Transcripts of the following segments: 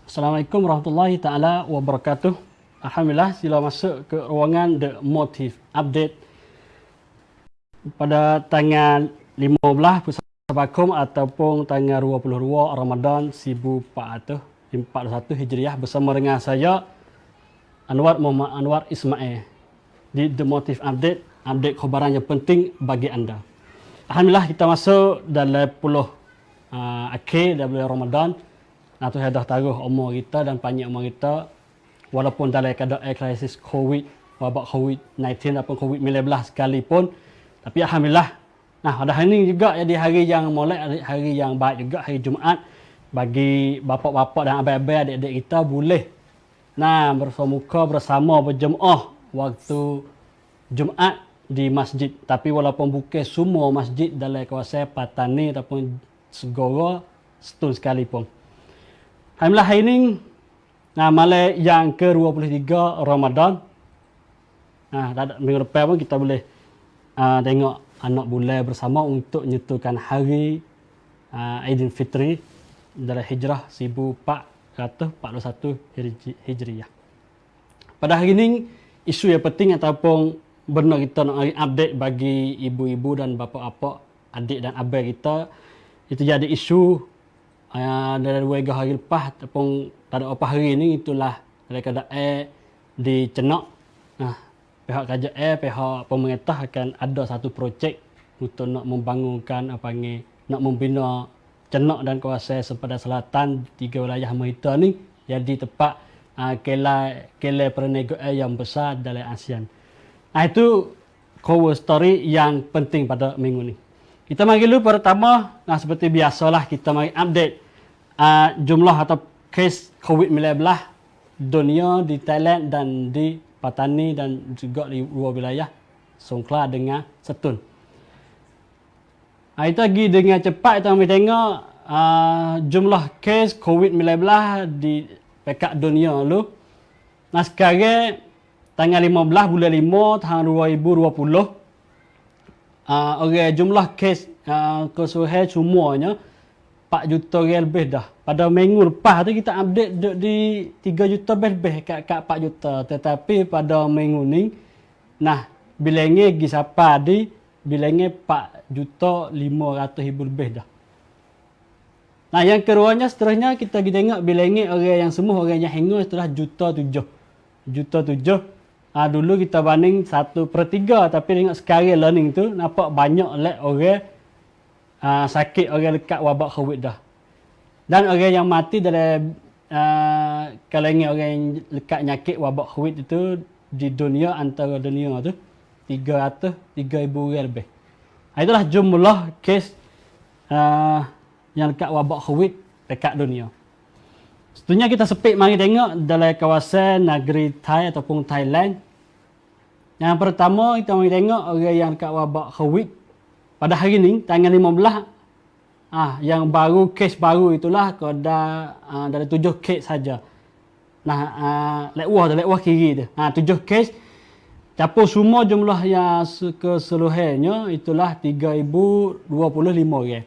Assalamualaikum warahmatullahi taala wabarakatuh. Alhamdulillah, sila masuk ke ruangan The Motive Update pada tanggal 15 Puspakum ataupun tanggal 22 Ramadan 1441 Hijriah bersama dengan saya Anwar Muhammad Anwar Ismail di The Motive Update, update khabaran yang penting bagi anda. Alhamdulillah, kita masuk dalam 10 akhir dari bulan Ramadan. Nah, tu dah taruh umur kita dan panjang umur kita walaupun dalam keadaan krisis COVID, wabak COVID-19 ataupun COVID-19 sekalipun. Tapi Alhamdulillah, nah pada hari ini juga jadi hari yang molek, hari yang baik juga, hari Jumaat bagi bapak-bapak dan abang-abang adik-adik kita boleh bermuka bersama berjemaah waktu Jumaat di masjid. Tapi walaupun bukan semua masjid dalam kawasan Patani ataupun Segoro Setun sekalipun. Alhamdulillah, hari ini malam yang ke-23 Ramadan. Minggu depan pun kita boleh tengok anak bulan bersama untuk menyentuhkan hari Aidilfitri dalam Hijrah 1441 Hijriah. Pada hari ini, isu yang penting ataupun benar kita nak update bagi ibu-ibu dan bapa-bapa, adik dan abang kita, itu jadi isu dari 2 hari lepas ataupun pada apa hari ini, itulah dalam keadaan di Cenak. Pihak kerajaan, pihak pemerintah akan ada satu projek untuk nak membangunkan nak membina Cenak dan kawasan sepadan selatan 3 wilayah Mahita ni jadi tempat kelai perniagaan yang besar dalam ASEAN. Itu cover story yang penting pada minggu ni. Kita mari dulu pertama, seperti biasalah kita mari update jumlah atau kes COVID-19 dunia di Thailand dan di Patani dan juga di 2 wilayah Songkhla dengan Setun. Itu lagi dengan cepat kita mari tengok jumlah kes COVID-19 di pekat dunia dulu. Sekarang tanggal 15 bulan 5 tahun 2020, jumlah kes keseluruhan semuanya 4 juta orang lebih dah. Pada minggu lepas tu kita update di 3 juta lebih kat 4 juta. Tetapi pada minggu ni, bilangnya pergi siapa di bilangnya 4 juta 500 ribu lebih dah. Yang keduanya seterusnya kita pergi tengok bilangnya orang yang semua, orang yang hingga setelah juta 7. Juta 7. Dulu kita banding 1/3, tapi tengok sekarang learning tu nampak banyak orang sakit, orang dekat wabak COVID dah. Dan orang yang mati dalam kalangan orang yang dekat nyakit wabak COVID itu di dunia, antara dunia tu 300,000 orang lebih. Itulah jumlah kes yang dekat wabak COVID dekat dunia. Seterusnya kita sepik mari tengok dalam kawasan negeri Thai ataupun Thailand. Yang pertama kita mari tengok orang yang dekat wabak COVID pada hari ni tanggal 15, yang baru, kes baru itulah dari 7 kes saja. Lekwah kiri tu. 7 kes. Campur semua jumlah yang keseluruhannya itulah 3,025 orang.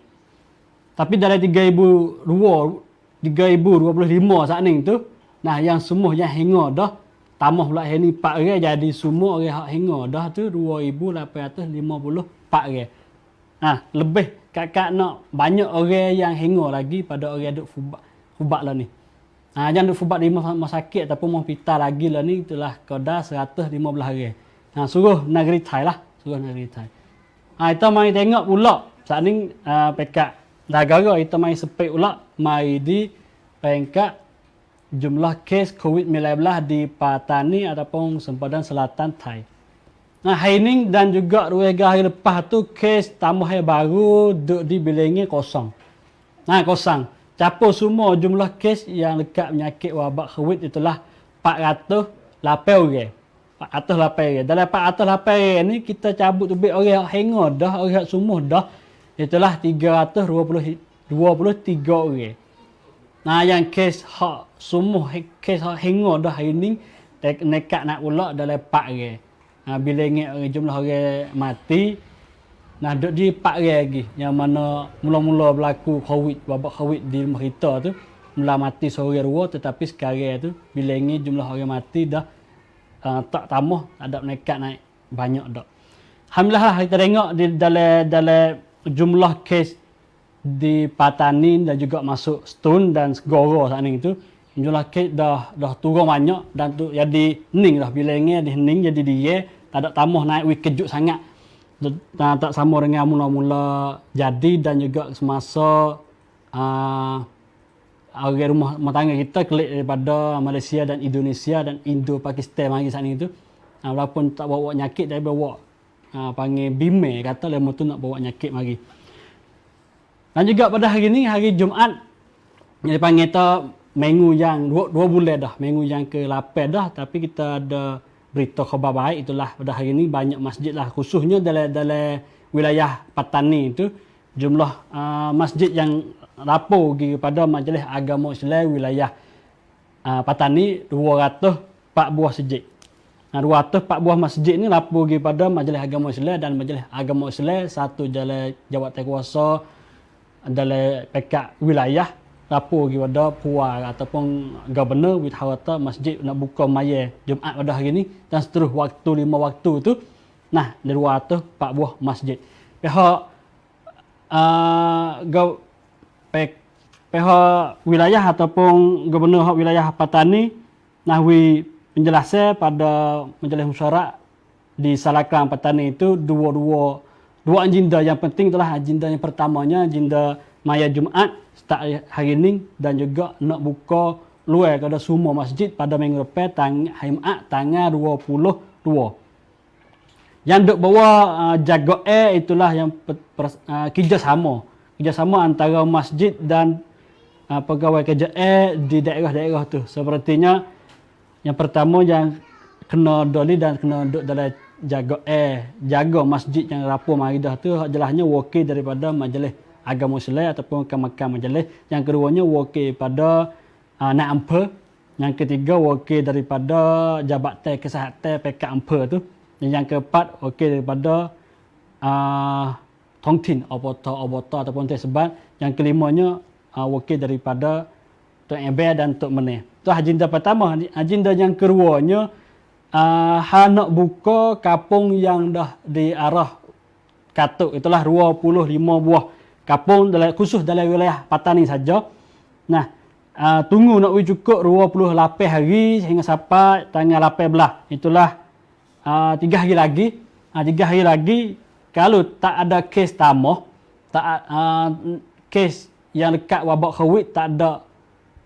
Tapi dalam 3,025 saat ni tu, yang semua yang hingga dah, tambah pula hari ni 4 orang, jadi semua orang yang hingga dah tu 2,854 orang. Lebih kakak nak banyak orang yang hingga lagi pada orang duk fubak lah ni. Yang duk fubak di rumah sakit ataupun hospital lagi lah ni, itulah kadar 115 orang. Suruh negeri Thai lah, suruh negeri Thai. Kita mari tengok pula saat ni pekat negara, kita mari sepik pula mari di peringkat jumlah kes COVID-19 di Patani ataupun sempadan selatan Thai. Hari ini dan juga 2 hari lepas tu kes tambah yang baru duduk di bilangnya kosong. Kosong. Campur semua jumlah kes yang dekat penyakit wabak COVID itulah 408 orang. 408 orang. Dalam 408 orang ni kita cabut tu orang yang hingga dah, orang semua dah, itulah 323 orang. Yang kes semua kes hingga dah hari ni nekat nak pula dalam 4 orang. Bila ingat jumlah orang mati, duduk di 4 orang lagi yang mana mula-mula berlaku COVID, wabak COVID di rumah kita tu, mula mati sore dua, tetapi sekarang tu bila ni jumlah orang mati dah tak tambah, ada meningkat naik banyak dak. Alhamdulillah lah kita tengok di dalam jumlah kes di Patani dan juga masuk Stone dan Segoro saat ni tu, jumlah kes dah turun banyak dan tu jadi hening dah, bila ni ada hening jadi dia tak ada tambah naik kejut sangat. Tak sama dengan mula-mula jadi dan juga semasa orang rumah tangga kita kelik daripada Malaysia dan Indonesia dan Indo-Pakistan mari saat ni tu. Walaupun tak bawa nyakit tapi bawa panggil bime kata lemo tu nak bawa nyakit mari. Dan juga pada hari ni hari Jumaat dia panggil tu minggu yang 2 bulan dah, minggu yang ke-8 dah, tapi kita ada berita khabar baik itulah pada hari ni banyak masjid lah khususnya dalam wilayah Patani itu jumlah masjid yang lapor kepada Majlis Agama Islam wilayah Patani 204 buah masjid. 204 buah masjid ni lapor kepada Majlis Agama Islam dan Majlis Agama Islam satu dalam jawatan kuasa dalam pekat wilayah lapor kepada puan ataupun governor with harata masjid nak buka maya Jumaat pada hari ni dan seterus waktu 5 waktu tu nah dari 204 buah masjid. Pihak pihak wilayah ataupun gubernur wilayah Patani nahwi penjelasan pada majlis musyawarah di Salakang Patani itu dua agenda yang penting itulah agenda yang pertamanya agenda maya Jumaat start hari ni dan juga nak buka luar kepada semua masjid pada minggu depan Jumaat tanggal 22. Yang duk bawa jaga itulah yang kerjasama antara masjid dan pegawai kerja di daerah-daerah tu. Sepertinya yang pertama yang kena doli dan kena duduk dalam jaga masjid yang rapor mari dah tu jelasnya wakil daripada Majlis Agama Islam ataupun Kamar Majlis. Yang keduanya wakil pada Naib Ampere. Yang ketiga wakil daripada Jabatan Kesihatan Pekat Ampere tu. Yang keempat wakil daripada Tongtin Obota ataupun Tersebat. Yang kelimanya wakil daripada Tok Ember dan Tok Meneh. Itu agenda pertama. Agenda yang keduanya nak buka kapung yang dah di arah Katuk. Itulah 25 buah kapung khusus dalam wilayah Patani saja. Nah, tunggu nak cukup 28 hari sehingga sampai tanggal 18. Itulah 3 hari lagi. 3 hari lagi kalau tak ada kes tambah, kes yang dekat wabak COVID tak ada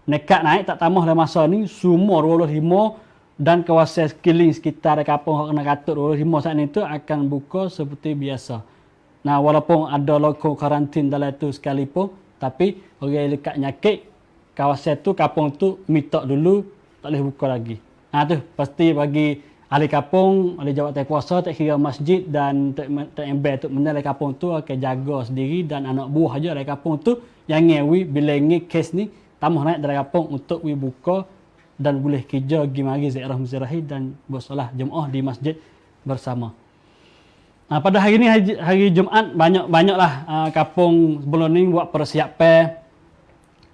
nekat naik, tak tambah dalam masa ni, semua 25 dan kawasan sekeliling sekitar kampung kena Katuk 25 saat ni tu akan buka seperti biasa. Nah, walaupun ada lokal karantin dalam tu sekalipun, tapi orang dekat nyakit kawasan tu, kampung tu minta dulu, tak boleh buka lagi. Tu pasti bagi ahli kampung, ahli jawatan kuasa, tak kira masjid dan tak ember tu menilai kampung tu akan jaga sendiri dan anak buah aja dari kampung tu yang ngewi bila nge kes ni tambah naik dari kampung untuk buka dan boleh kerja pergi mari ziarah muzirahi dan bersolat Jumaat di masjid bersama. Pada hari ni hari Jumaat banyaklah kampung sebelum ni buat persiapan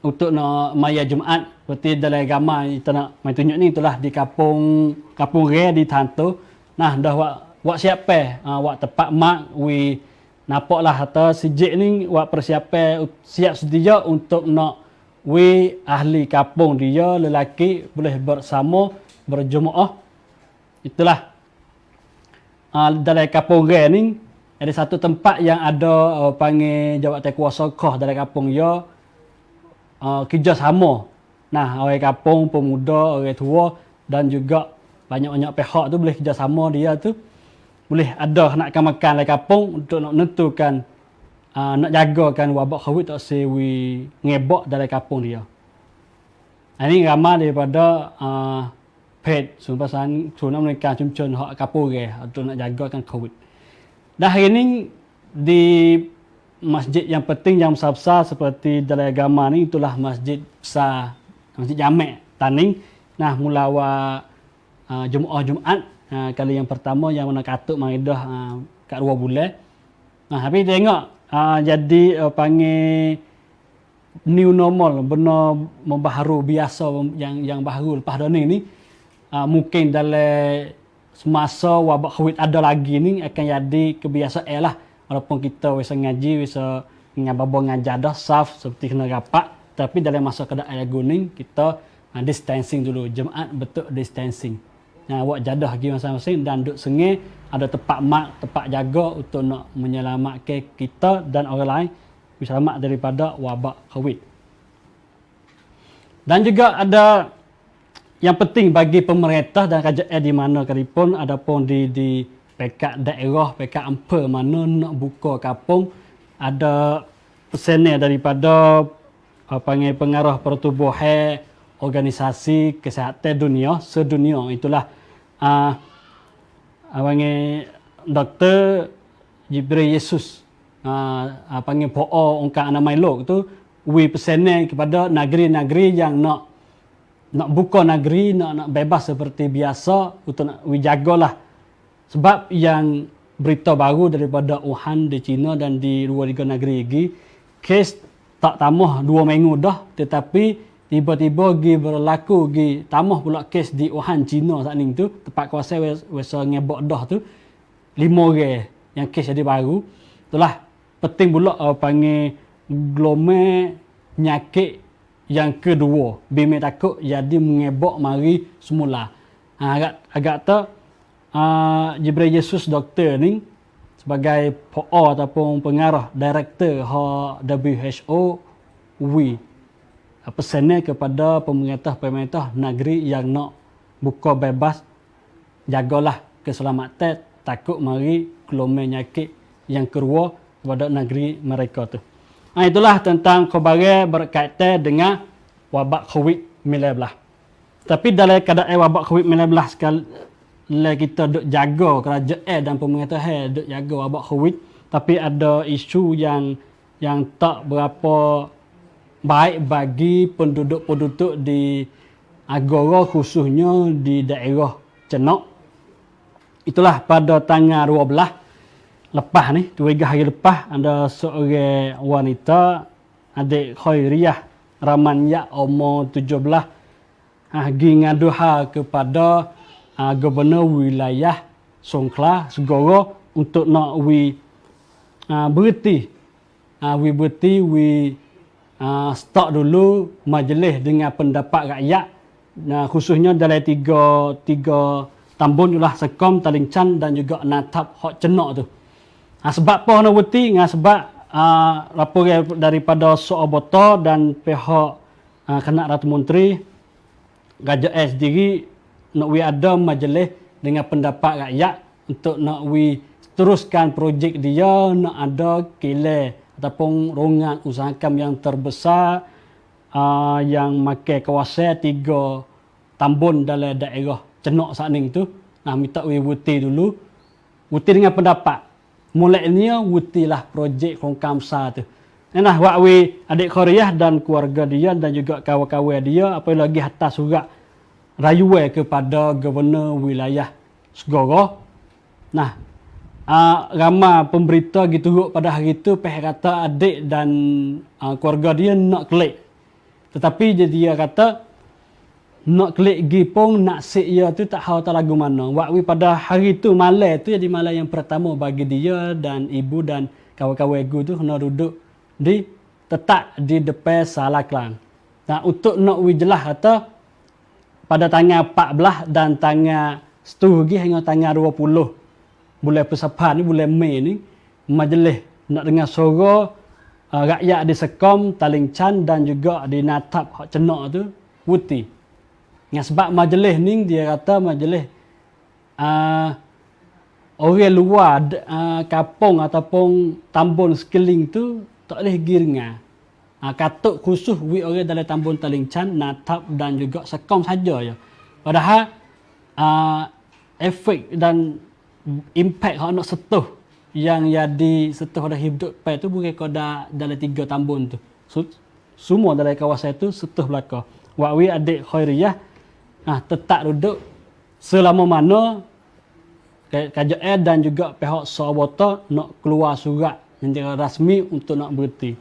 untuk nak maya Jumaat. Seperti dalam gambar kita nak main tunjuk ni itulah di kampung Re di Tanto. Nah dah buat siapan buat tempat mak nampaklah atau sejak ni buat persiapan siap sedia untuk nak ahli kampung dia lelaki boleh bersama berjemaah. Itulah dalam kampung Re ni ada satu tempat yang ada panggil jawatan kuasa kah dalam kampung dia kerjasama. Nah, orang kampung, pemuda, orang tua dan juga banyak-banyak pihak tu boleh kerjasama dia tu. Boleh ada nakkan makan dalam kampung untuk nak menentukan nak jagakan wabak COVID tak sewi ngebak dalam kampung dia. Ini ramai daripada pet sumpasan sunam mereka cumcun hak kampung dia untuk nak jagakan COVID. Dah hari ni di masjid yang penting yang besar-besar seperti dalam agama ni itulah masjid besar, masjid Jamek Taning. Nah, mula Jumaat kali yang pertama yang mana Katuk mari dah kat 2 bulan. Nah, tapi tengok jadi panggil new normal, benda membaharu biasa yang baru lepas dah ni mungkin dalam semasa wabak COVID ada lagi ni akan jadi kebiasaan lah. Walaupun kita bisa ngaji, bisa ngababo ngajar dah saf seperti kena rapat, tapi dalam masa keadaan lagu ni kita distancing dulu, jemaat betul distancing. Awak jadah lagi masing-masing dan duduk sengih, ada tempat mak, tempat jaga untuk nak menyelamatkan kita dan orang lain selamat daripada wabak COVID. Dan juga ada yang penting bagi pemerintah dan kerajaan di mana kalipun adapun di pekat daerah, pekat empa mana nak buka kampung, ada pesanan daripada panggil pengarah pertubuhan organisasi kesihatan dunia sedunia, itulah panggil Dr. Jibril Yesus panggil POA Ongkang Anamai Lok tu pesanan kepada negeri-negeri yang nak buka negeri, nak bebas seperti biasa untuk nak jagalah. Sebab yang berita baru daripada Wuhan di China dan di luar negeri lagi, kes tak tambah 2 minggu dah, tetapi tiba-tiba berlaku tambah pula kes di Wuhan China saat ni tu, tempat kuasa wesa ngebok dah tu 5 orang yang kes jadi baru. Itulah penting pula panggil gelombang penyakit yang kedua, bimi takut jadi mengebok mari semula. Agak tak Jibril Yesus doktor ni sebagai POA ataupun pengarah director WHO pesanan kepada pemerintah negeri yang nak buka bebas, jagalah keselamatan, takut mari gelombang penyakit yang kedua pada negeri mereka tu. Itulah tentang khabar berkaitan dengan wabak COVID-19. Tapi dalam keadaan wabak COVID-19 sekali kita duk jaga kerajaan dan pemerintahan duk jaga wabak COVID, tapi ada isu yang tak berapa baik bagi penduduk-penduduk di Agora, khususnya di daerah Cenok. Itulah pada tanggal 12 lepas ni, 3 hari lepas, ada seorang wanita, adik Khairiyah Ramanya umur 17, pergi ngadu hal kepada Gubernur wilayah Songkhla Segoro untuk nak berhenti start dulu majlis dengan pendapat rakyat, khususnya dalam tiga tambun ialah Sekom, Talingcan dan juga Natap Hok Cenok tu. Sebab apa nak berhenti? Sebab laporan daripada Soobota dan pihak Kanak Ratu Menteri kerajaan sendiri nak ada majlis dengan pendapat rakyat untuk nak teruskan projek dia, nak ada kilang ataupun rongan usahakan yang terbesar yang makan kawasan 3 tambun dalam daerah Cenok saat ni tu. Minta berhenti dulu, berhenti dengan pendapat. Mulainya wutilah projek Kongkam besar tu. Wak adik Korea dan keluarga dia dan juga kawan-kawan dia apalagi hantar surat rayuan kepada Gubernur wilayah Segoro. Ramai pemberita gitu pada hari itu kata adik dan keluarga dia nak klik. Tetapi dia kata nak klik gi pun nak sik dia tu tak tahu lagu mana. Waktu pada hari tu malam tu jadi malam yang pertama bagi dia dan ibu dan kawan-kawan ibu tu kena duduk tetap di depan Salah Klang. Untuk nak jelas kata pada tanggal 14 dan tanggal 1 hingga tanggal 20 bulan Persepan ni, bulan Mei ni, majlis nak dengar suara rakyat di Sekom, Talingcan dan juga di Natap Hok Cenok tu putih. Sebab majlis ni dia kata majlis orang luar kampung ataupun tambun sekeliling tu tak boleh pergi dengar. Katuk khusus orang dalam tambun Talingcan, Natap dan juga Sekom saja ya. Padahal efek dan impact hak nak setuh yang jadi setuh dah hidup pai tu bukan kau dalam 3 tambun tu. Semua dalam kawasan tu setuh belaka. Wakwi adik Khairiyah tetap duduk selama mana kerajaan dan juga pihak Soobota nak keluar surat yang rasmi untuk nak berhenti.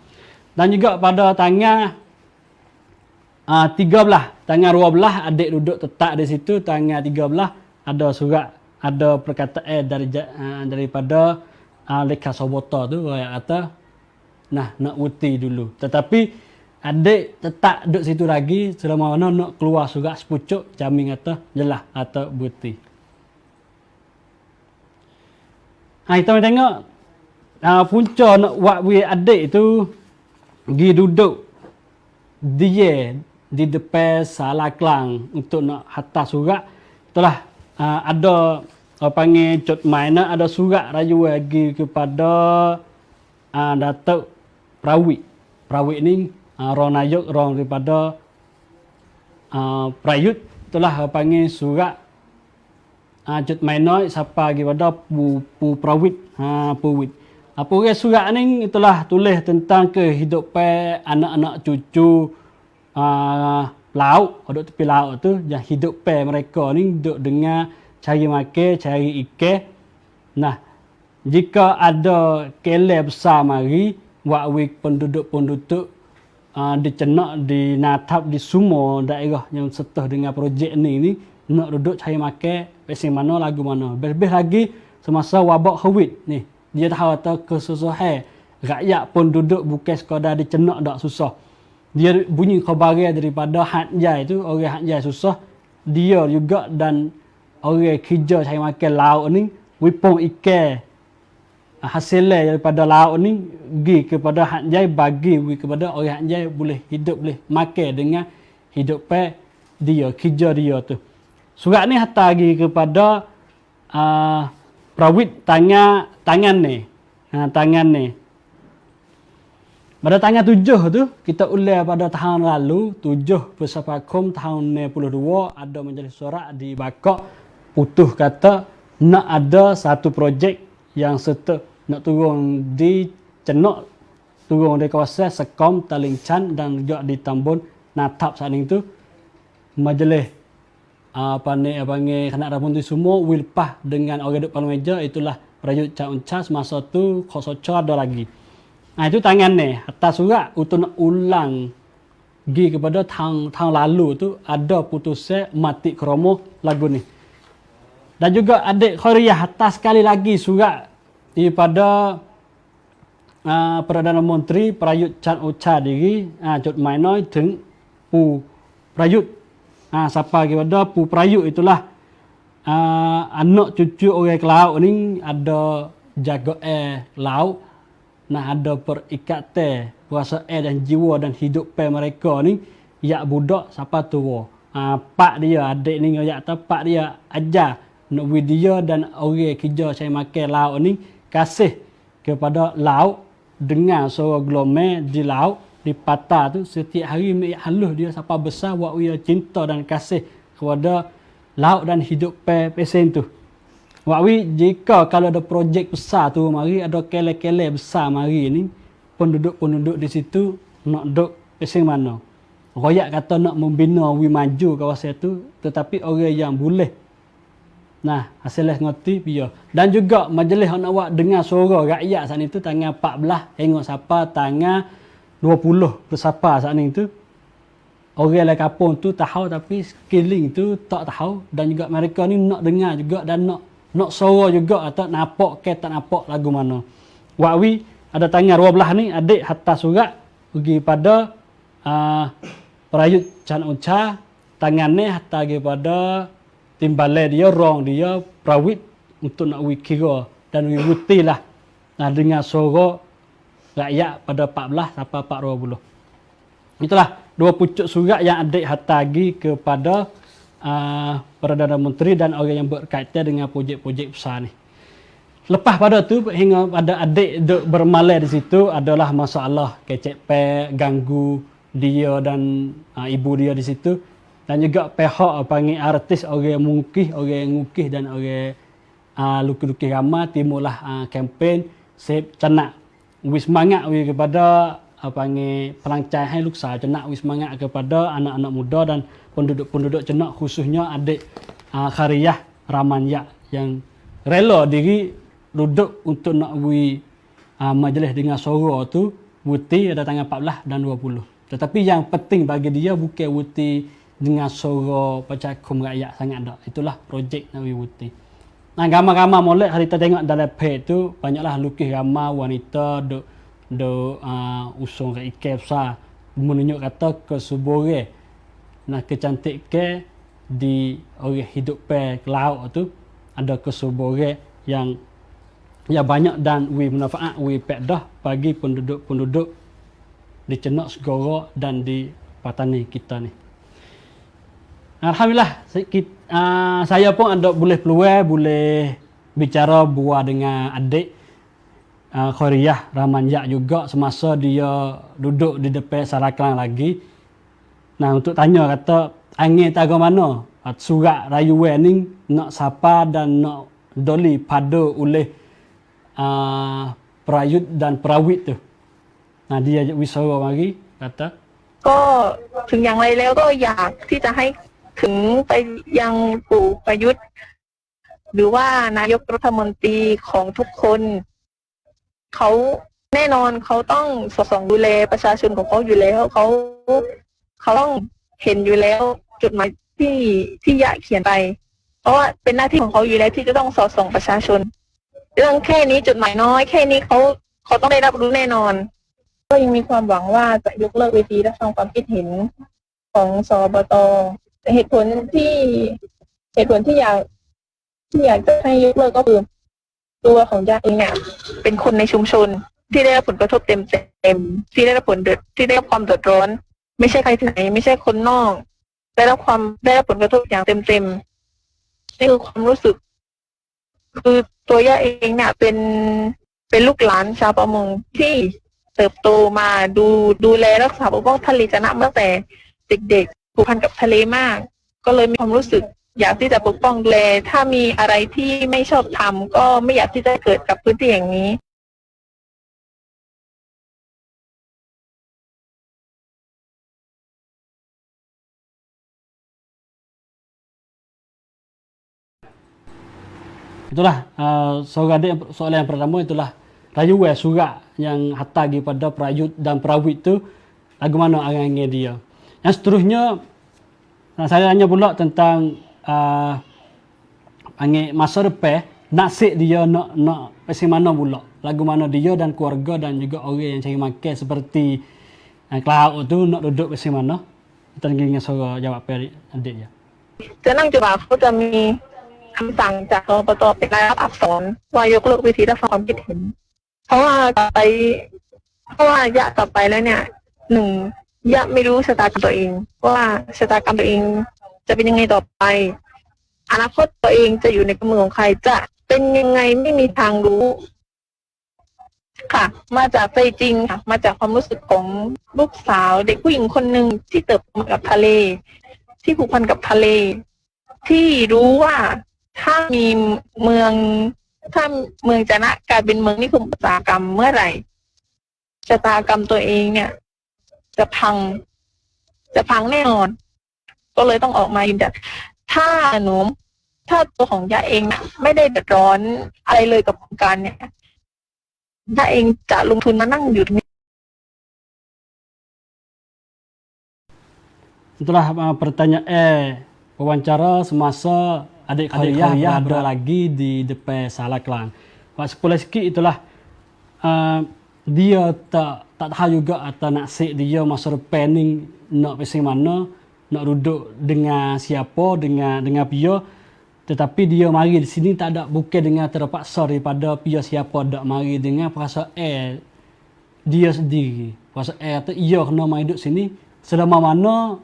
Dan juga pada tanggal 13, tanggal 12 adik duduk tetap di situ. Tanggal 13 ada surat, ada perkataan daripada Lekar Sobota tu yang kata nak uti dulu. Tetapi adik tetap duduk situ lagi selama mana nak keluar surat sepucuk jamin kata jelas atau bukti. Kita tengok punca nak buat adik tu pergi duduk dia di depan Salah Kelang untuk nak hantar surat. Itulah ada panggil cut main, ada surat raju lagi kepada Datuk Prawit. Prawit ni orang Nayuk, orang daripada Prayut. Itulah panggil surat cut main siapa kepada Pu Prawit. Prawit. Apa surat ni itulah tulis tentang kehidupan anak-anak cucu laut, duduk tepi laut tu, yang hidupan mereka ni duduk dengan cari makan, cari ikan. Nah, jika ada kelai besar mari, buat penduduk-penduduk dicenak, dinatap di semua daerah yang serta dengan projek ni nak duduk cari makan, pesen mana, lagu mana. Lebih lagi semasa wabak COVID ni, dia tahu atau kesusahan rakyat pun duduk bukan sekadar dicenak dak susah. Dia bunyi khabar daripada Hatjai tu, orang Hatjai susah, dia juga dan orang kerja cari makan laut ni, wipong ikan hasilnya daripada laut ni pergi kepada Hatjai, bagi kepada orang Hatjai boleh hidup, boleh makan dengan hidupan dia, kerja dia tu. Surat ni hantar lagi kepada Prawit tangan ni. Pada tanggal 7 tu, kita ulang pada tahun lalu, 7 Puspakom tahun 92, ada majlis suara di Bakok putus kata nak ada satu projek yang serta nak turun di Cenok, turun di kawasan Sekom, Talingcan dan juga di Tambun Natap saat itu. Majlis panggil kanak rapun tu semua wilpah dengan orang duduk pada meja, itulah Prayut Cak Unca semasa tu Khosocha ada lagi. Itu tangan ni atas surat untuk nak ulang pergi kepada tahun lalu tu ada putusnya mati kromo lagu ni. Dan juga adik Khoriyah atas sekali lagi surat daripada Perdana Menteri Prayut Chan Ocha diri Cut Mainoiถึง Pu Prayut. Siapa kepada Pu Prayut itulah anak cucu orang ke laut ni, ada jaga laut. Nah, ada perikatan puasa dan jiwa dan hidup mereka ni yak budak siapa tua. Pak dia, adik ni yak tahu pak dia ajar nak dia dan orang kerja saya makan laut ni kasih kepada laut dengan suara gelombang di laut di patah tu setiap hari mek halus dia siapa besar buat dia cinta dan kasih kepada laut dan hidup pesen tu. Wakwi jika kalau ada projek besar tu mari, ada kelai-kelai besar mari ni, penduduk-penduduk di situ nak duduk pesen mana. Royak kata nak membina wi maju kawasan tu, tetapi orang yang boleh. Nah, hasilnya ngerti dia. Dan juga majlis nak buat dengar suara rakyat saat itu tanggal 14 hingga siapa tanggal 20 bersapa saat itu. Orang lain kampung tu tahu tapi sekeliling tu tak tahu, dan juga mereka ni nak dengar juga dan nak suara juga atau nampak ke tak nampak lagu mana. Wakwi ada tanggal 12 ni adik hantar surat pergi pada Prayut Chan Ocha, tangan ni hantar pergi pada timbalan dia, rong dia Prawit untuk nak kira dan bukti lah dengan suara rakyat pada 14 sampai 20. Itulah dua pucuk surat yang adik hantar lagi kepada Perdana Menteri dan orang yang berkaitan dengan projek-projek besar ni. Lepas pada tu hingga pada adik bermalai di situ adalah masalah kecek ganggu dia dan ibu dia di situ, dan juga pihak panggil artis, orang ngukis dan orang lukis-lukis ramah timbullah kempen save cenak wis semangat kepada panggil pelancaran luksa cenak wis semangat kepada anak-anak muda dan penduduk-penduduk cenak, khususnya adik Khoriyah Ramanyak yang rela diri duduk untuk nak majlis dengan suara tu wuti ada tanggal 14 dan 20. Tetapi yang penting bagi dia bukan wuti dengan suara pecakum rakyat sangat dak. Itulah projek Nawi Wuti. Nah, gambar-gambar molek hari kita tengok dalam page tu banyaklah lukis gambar wanita duk usung ke ikan besar menunjuk kata kesubure. Nah, kecantik ke di orang hidup ke laut tu ada kesubure yang banyak dan manfaat pedah bagi penduduk di Cenak Segara dan di Patani kita ni. Alhamdulillah saya pun ada boleh peluang boleh bicara buat dengan adik Khoriyah Rahmanjak juga semasa dia duduk di depan Saraklang lagi. Nah, untuk tanya kata angin taga mana surat rayuan ni nak sapa dan nak doli pada oleh perayut dan perawit tu. Nah, dia wisara mari kata ก็ถึงอย่างไรแล้วก็อยากที่จะให้ถึงไปยังปู่ประยุทธ์หรือว่านายกรัฐมนตรีของทุกคนเขาแน่นอนเขาต้องสอดส่องดูแลประชาชนของเขาอยู่แล้วเขาต้องเห็นอยู่แล้วจุดหมายที่อยากเขียนไปเพราะว่าเป็นหน้าที่ของเขาอยู่แล้วที่จะต้องสอดส่องประชาชนเรื่องแค่นี้จุดหมายน้อยแค่นี้เขาต้องได้รับรู้แน่นอนก็ยังมีความหวังว่าจะยกเลิกเวทีรับฟังความคิดเห็นของสบตแต่เหตุผลที่อยากจะให้ยกเลิกก็คือตัวของญาติเองเนี่ยเป็นคนในชุมชนที่ได้รับผลกระทบเต็มที่ได้รับความเดือดร้อนไม่ใช่ใครที่ไหนไม่ใช่คนนอกได้รับผลกระทบอย่างเต็มนี่คือความรู้สึกคือตัวญาติเองเนี่ยเป็นลูกหลานชาวประมงที่เติบโตมาดูแลรักษาปกป้องทะเลจะนะตั้งแต่เด็กๆผูกพันกับทะเลมากก็เลยมีความรู้สึกอยากที่จะปกป้องดูแลถ้ามีอะไรที่ไม่ชอบทำก็ไม่อยากที่จะเกิดกับพื้นที่อย่างนี้ itulah soalan yang pertama itulah rayuan surat yang hantar kepada perayut dan perawit tu lagu mana arang-arang dia. Yang seterusnya saya tanya pula tentang masa depan nasib dia nak pasal mana pula lagu mana dia dan keluarga dan juga orang yang cari makan seperti Cloud tu nak duduk pasal mana. Kita dengan suara jawab adik dia. จะนั่งจนกว่าเขาจะมีคำสั่งจากกปตเป็นรายลักษณ์อักษรว่ายกเลิกเวทีรับฟังความคิดเห็นเพราะว่ายะต่อไปแล้วเนี่ยหนึ่งยะไม่รู้ชะตากรรมตัวเองว่าชะตากรรมตัวเองจะเป็นยังไงต่อไปอนาคตตัวเองจะอยู่ในกำมือของใครจะเป็นยังไงไม่มีทางรู้ค่ะมาจากใจจริงค่ะมาจากความรู้สึกของลูกสาวเด็กผู้หญิงคนหนึ่งที่เติบโตมากับทะเลที่ผูกพันกับทะเลที่รู้ว่าถ้าเมืองจะนะกลายเป็นเมืองนิคมอุตสาหกรรมเมื่อไหร่ชะตากรรมตัวเองเนี่ยจะพังแน่นอนก็เลยต้องออกมายืนยันถ้าตัวของย่าเองนะไม่ได้เดือดร้อนอะไรเลยกับโครงการเนี่ยย่าเองจะลงทุนมานั่งอยู่ตรงนี้ Itulah pertanyaan wawancara semasa adik Khoriyah berada lagi di depan Saraklang. Waktu sekolah sikit itulah dia tak tahu juga atau nasib dia masa depan ni nak pasal mana, nak duduk dengan siapa, dengan pihak. Tetapi dia mari di sini tak ada bukan dengan terpaksa daripada pihak siapa, dak mari dengan perasaan dia sendiri. Perasaan kata ia kena mari duduk sini selama mana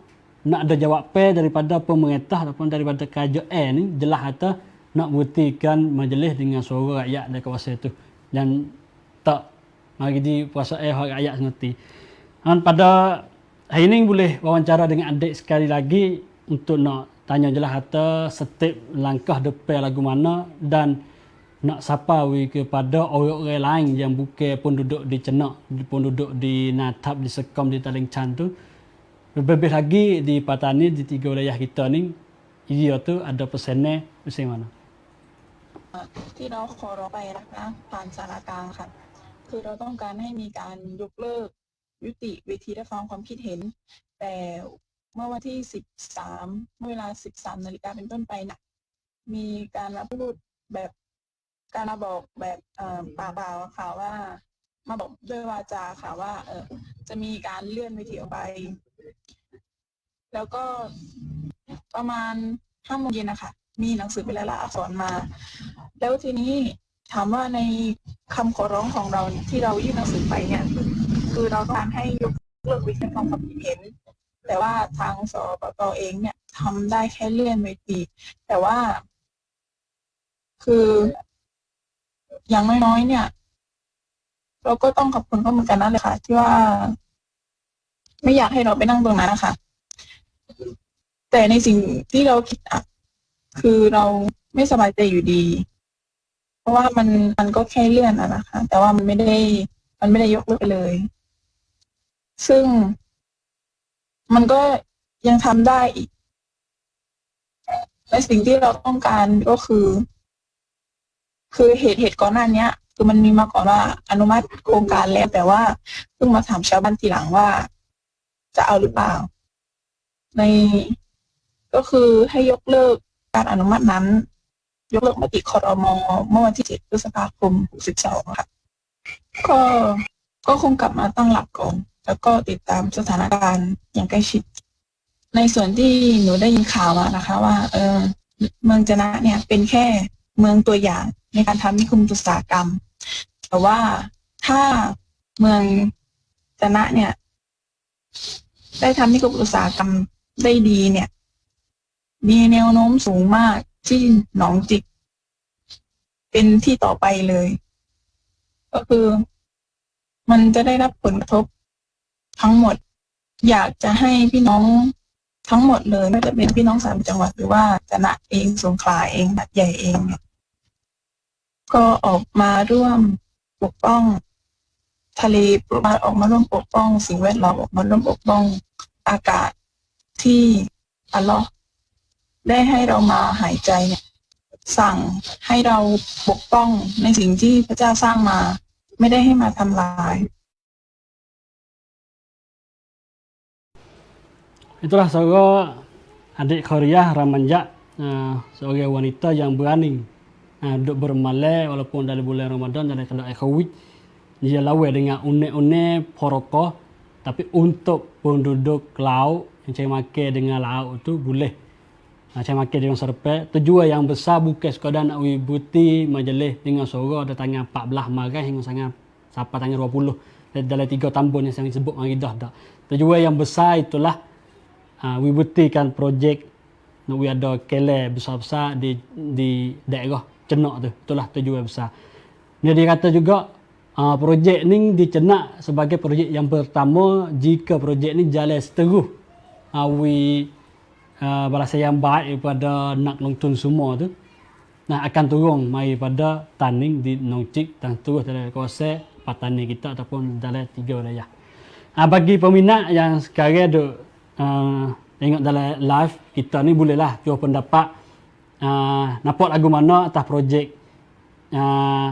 nak ada jawapan daripada pemerintah ataupun daripada kerajaan ni jelas kata nak buktikan majlis dengan suara rakyat dari kawasan itu dan tak mari di perasaan rakyat sendiri. Dan pada hari ini boleh wawancara dengan adik sekali lagi untuk nak tanya jelas kata setiap langkah depan lagu mana dan nak sapa kepada orang-orang lain yang bukan pun duduk di Cenak, pun duduk di Natap, di Sekom, di Taling Chan tu. Lebih lagi di Patani, di 3 wilayah kita ni, dia tu ada pesannya macam mana? ที่เราขอร้องไปนะคะผ่านสารกลางค่ะ คือเราต้องการให้มีการยกเลิกยุติเวทีรับฟังความคิดเห็นแต่เมื่อวันที่13เมื่อเวลา 13 นาฬิกาเป็นต้นไปนะมีการมาพูดแบบการมาบอกแบบปากเปล่าค่ะว่ามาบอกด้วยวาจาค่ะว่าจะมีการเลื่อนเวทีออกไปแล้วก็ประมาณ5 โมงเย็นนะคะมีหนังสือเป็นลายลักษณ์อักษรมาแล้วทีนี้ถามว่าในคำขอร้องของเราที่เรายื่นหนังสือไปเนี่ยคือเราต้องการให้ยกเลิกเวทีฟังความคิดเห็นแต่ว่าทางสปป.เองเนี่ยทำได้แค่เลื่อนเวทีแต่ว่าคืออย่างน้อยๆเนี่ยเราก็ต้องขอบคุณเขาเหมือนกันนั่นเลยค่ะที่ว่าไม่อยากให้เราไปนั่งตรงนั้นนะคะแต่ในสิ่งที่เราคิดคือเราไม่สบายใจอยู่ดีเพราะว่ามันก็แค่เลื่อนนะคะแต่ว่ามันไม่ได้ยกเลิกไปเลยซึ่งมันก็ยังทำได้อีกและสิ่งที่เราต้องการก็คือเหตุก่อนหน้านี้คือมันมีมาก่อนว่าอนุมัติโครงการแล้วแต่ว่าเพิ่งมาถามชาวบ้านทีหลังว่าจะเอาหรือเปล่าในก็คือให้ยกเลิกการอนุมัตินั้นยกเลิกมติครม.เมื่อวันที่ 7 พฤษภาคม 62 ค่ะก็คงกลับมาตั้งหลักก่อนแล้วก็ติดตามสถานการณ์อย่างใกล้ชิดในส่วนที่หนูได้ยินข่าวมานะคะว่าเมืองจะนะเนี่ยเป็นแค่เมืองตัวอย่างในการทำนิคมอุตสาหกรรมแต่ว่าถ้าเมืองจะนะเนี่ยได้ทำนิคมอุตสาหกรรมได้ดีเนี่ยมีแนวโน้มสูงมากที่หนองจิกเป็นที่ต่อไปเลยก็คือมันจะได้รับผลกระทบทั้งหมดอยากจะให้พี่น้องทั้งหมดเลยไม่ว่าจะเป็นพี่น้อง3 จังหวัดหรือว่าจะนะเองสงขลาเองหาดใหญ่เองเนี่ยก็ออกมาร่วมปกป้องทะเลออกมาร่วมปกป้องสิ่งแวดล้อมออกมาร่วมปกป้องอากาศที่อัลเลาะห์ได้ให้เรามาหายใจเนี่ยสั่งให้เราปกป้องในสิ่งที่พระเจ้าสร้างมาไม่ได้ให้มาทำลาย Itulah seorang adik Korea Ramanja, seorang wanita yang berani duduk bermalai walaupun dalam bulan Ramadan dalam keadaan Covid. Dia lawan dengan unek-unek porokoh, tapi untuk penduduk laut yang cari makan dengan laut tu boleh cari makan dengan serpek. Tujuan yang besar bukan sekadar nak wibuti majlis dengan suara datangnya 14 marai hingga sangat sampai tanggal 20 dalam 3 tambun yang saya sebut mari dah. Tujuan yang besar itulah wibutikan projek nak ada kele besar-besar di daerah Cenak tu. Itulah tujuan besar. Dia kata juga projek ni di Cenak sebagai projek yang pertama jika projek ni jalan seterus balasan yang baik daripada nak nonton semua tu. Nah akan turun mari pada taning di Nongcik dan terus dalam kawasan Patani kita ataupun dalam 3 wilayah. Bagi peminat yang sekarang duk tengok dalam live kita ni bolehlah jual pendapat nampak lagu mana atas projek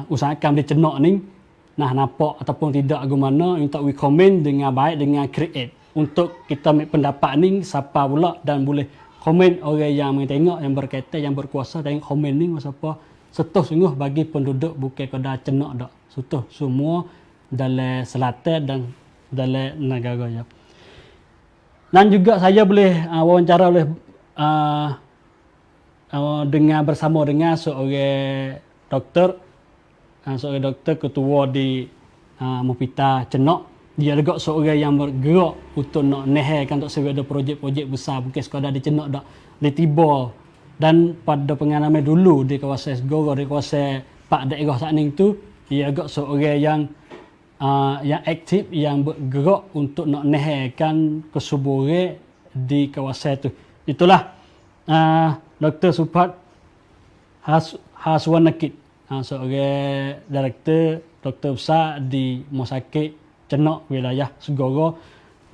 usahakan di Cenak ni nampak ataupun tidak lagu mana untuk we komen dengan baik dengan create untuk kita ambil pendapat ni siapa pula dan boleh komen orang yang tengok yang berkaitan yang berkuasa tengok komen ni siapa setuh sungguh bagi penduduk bukan pada Cenak dak setuh semua dalam selatan dan dalam negara ya. Dan juga saya boleh wawancara oleh dengan bersama dengan seorang doktor ketua di Mupita Cenak. Dia juga seorang yang bergerak untuk nak naikkan untuk sebagai projek-projek besar bukan sekadar di Cenak dak di Tibor dan pada pengalaman dulu di kawasan Segoro di kawasan Pak daerah Sakning tu dia juga seorang yang aktif yang bergerak untuk nak naikkan kesuburan di kawasan itu. Itulah Dr. Supat Haswanakit, seorang direktur doktor besar di Rumah Sakit Cenak wilayah Segoro.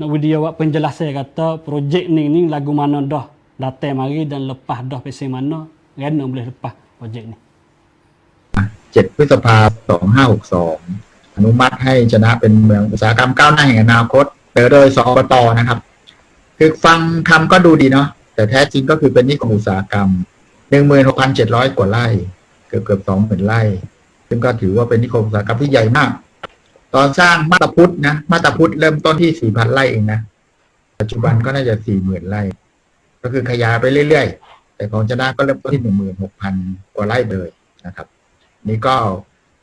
Nak dia buat penjelasan kata projek ni lagu mana dah datang mari dan lepas dah pesen mana rana boleh lepas projek ni. 7 พฤษภาคม 2562 นุมัติให้ชนะเป็นเมืองอุตสาหกรรมก้าวหน้าแห่งอนาคตโดยสปตนะครับคือฟังคำก็ดูดีเนาะแต่แท้จริงก็คือเป็นนิคมอุตสาหกรรม 16,700 กว่าไร่เกือบ 20,000 ไร่ซึ่งก็ถือว่าเป็นนิคมอุตสาหกรรมที่ใหญ่มากตอนสร้างมาตาพุทธนะมาตาพุทธเริ่มต้นที่ 4,000 ไร่เองนะปัจจุบันก็น่าจะ 40,000 ไร่ก็คือขยายไปเรื่อยๆแต่ของชนะก็เริ่มต้นที่ 16,000 กว่าไร่เลยนะครับนี่ก็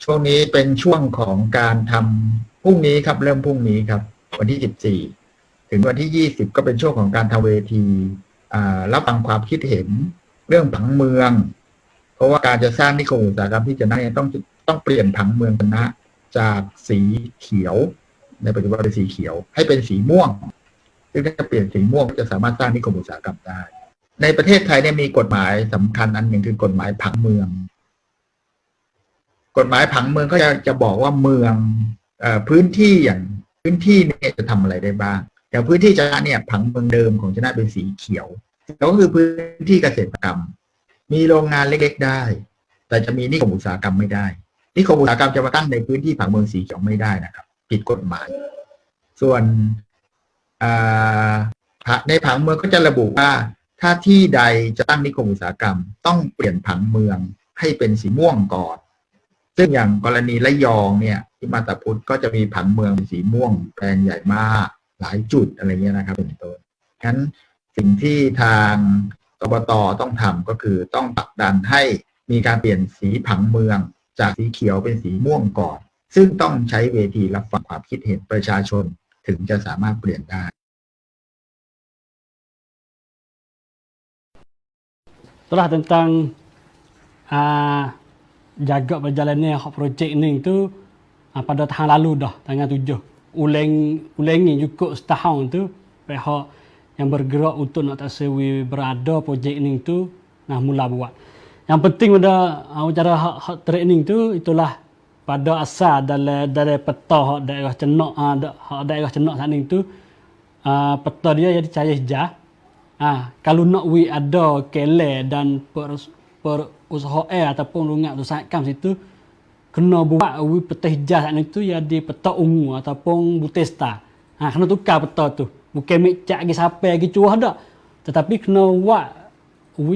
ช่วงนี้เป็นช่วงของการทำพรุ่งนี้ครับเริ่มพรุ่งนี้ครับวันที่ 14 ถึงวันที่ 20 ก็เป็นช่วงของการทำเวทีรับฟังความคิดเห็นเรื่องผังเมืองเพราะว่าการจะสร้างนิคมอุตสาหกรรมที่จะน่าเนี่ยต้องเปลี่ยนผังเมืองนะจากสีเขียวในปัจจุบันเป็นสีเขียวให้เป็นสีม่วงซึ่งถ้าเปลี่ยนสีม่วงจะสามารถสร้างนิคมอุตสาหกรรมได้ในประเทศไทยเนี่ยมีกฎหมายสำคัญอันหนึ่งคือกฎหมายผังเมืองกฎหมายผังเมืองก็จะบอกว่าเมืองพื้นที่อย่างพื้นที่เนี่ยจะทำอะไรได้บ้างอย่างพื้นที่ชนะเนี่ยผังเมืองเดิมของชนะเป็นสีเขียวก็คือพื้นที่เกษตรกรรมมีโรงงานเล็กๆได้แต่จะมีนิคมอุตสาหกรรมไม่ได้นิคมอุตสาหกรรมจะมาตั้งในพื้นที่ผังเมืองสีเขียวไม่ได้นะครับผิดกฎหมายส่วนในผังเมืองก็จะระบุว่าถ้าที่ใดจะตั้งนิคมอุตสาหกรรมต้องเปลี่ยนผังเมืองให้เป็นสีม่วงก่อนซึ่งอย่างกรณีระยองเนี่ยที่มาตาพุทธก็จะมีผังเมืองสีม่วงแปลงใหญ่มากหลายจุดอะไรเงี้ยนะครับเป็นต้นงั้นสิ่งที่ทางอบต.ต้องทำก็คือต้องผลักดันให้มีการเปลี่ยนสีผังเมืองจากสีเขียวเป็นสีม่วงก่อนซึ่งต้องใช้เวทีรับฟังความคิดเห็นประชาชนถึงจะสามารถเปลี่ยนได้ Itulah tentang jaga berjalannya projek ni tu pada tahun lalu dah tanggal 7 ulangi cukup setahun tu pihak yang bergerak untuk nak tasawir berada projek ni tu nah mula buat yang penting pada cara hak training tu itulah pada asal dari peta hak daerah Cenak hak daerah Cenak sana tu peta dia jadi cahaya hijau kalau nak ada kele dan perusahaan ataupun lungat usahakan situ kena buat peta hijau sana tu jadi peta ungu ataupun butesta kena tukar peta tu bukan micak lagi sampai lagi curah dak tetapi kena buat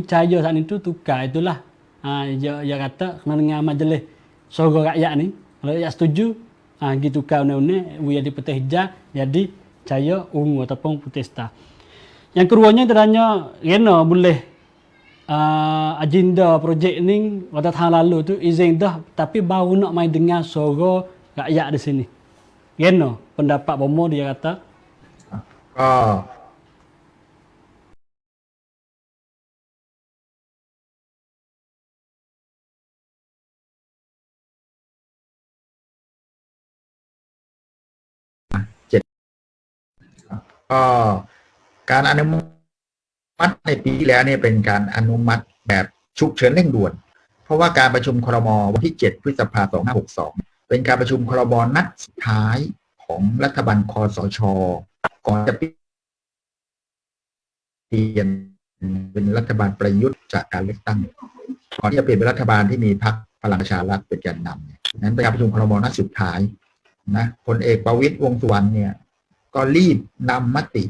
cahaya sana tu tukar itulah dia kata kena dengar majlis suara rakyat ni kalau rakyat setuju gitu tukar undang-undang jadi peta hijau jadi cahaya ungu ataupun butesta. Yang keduanya teranya Rena boleh agenda projek ni pada tahun lalu tu izin dah tapi baru nak main dengar suara rakyat di sini. Rena pendapat Bomo dia kataการอนุมัติในปีที่แล้วเนี่ยเป็นการอนุมัติแบบฉุกเฉินเร่งด่วนเพราะว่าการประชุมครม.วันที่ 7 พฤษภาคม 2562 เป็นการประชุมครม.นัดสุดท้ายของรัฐบาลคสช.ก่อนจะเปลี่ยนเป็นรัฐบาลประยุทธ์จากการเลือกตั้งก่อนที่จะเปลี่ยนเป็นรัฐบาลที่มีพรรคพลังประชารัฐเป็นแกนนำนั้นเป็นการประชุมครม.นัดสุดท้ายนะพลเอกประวิตรวงษ์สุวรรณเนี่ยก็รีบนำมติ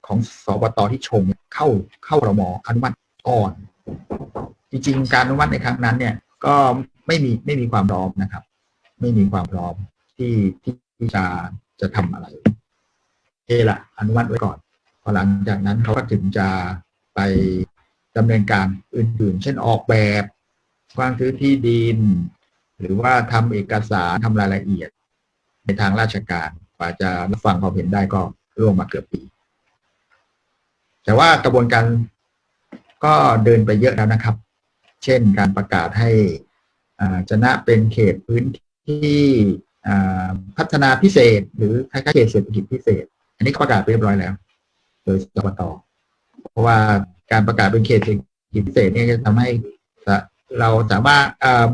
ของสปต.ที่ชงเข้าครม.อนุมัติก่อนจริงๆการอนุมัติในครั้งนั้นเนี่ยก็ไม่มีความพร้อมนะครับไม่มีความพร้อมที่จะทำอะไรละอนุมัติไว้ก่อนพอหลังจากนั้นเขาก็ถึงจะไปดำเนินการอื่นๆเช่นออกแบบกว้างซื้อที่ดินหรือว่าทำเอกสารทำรายละเอียดในทางราชการกว่าจะรับฟังความเห็นได้ก็ร่วมมาเกือบปีแต่ว่ากระบวนการก็เดินไปเยอะแล้วนะครับเช่นการประกาศให้จะนะเป็นเขตพื้นที่พัฒนาพิเศษหรือคล้ายๆเขตเศรษฐกิจพิเศษอันนี้ก็ประกาศเรียบร้อยแล้วโดยสปต.เพราะว่าการประกาศเป็นเขตเศรษฐกิจพิเศษเนี่ยจะทำให้เราสามารถ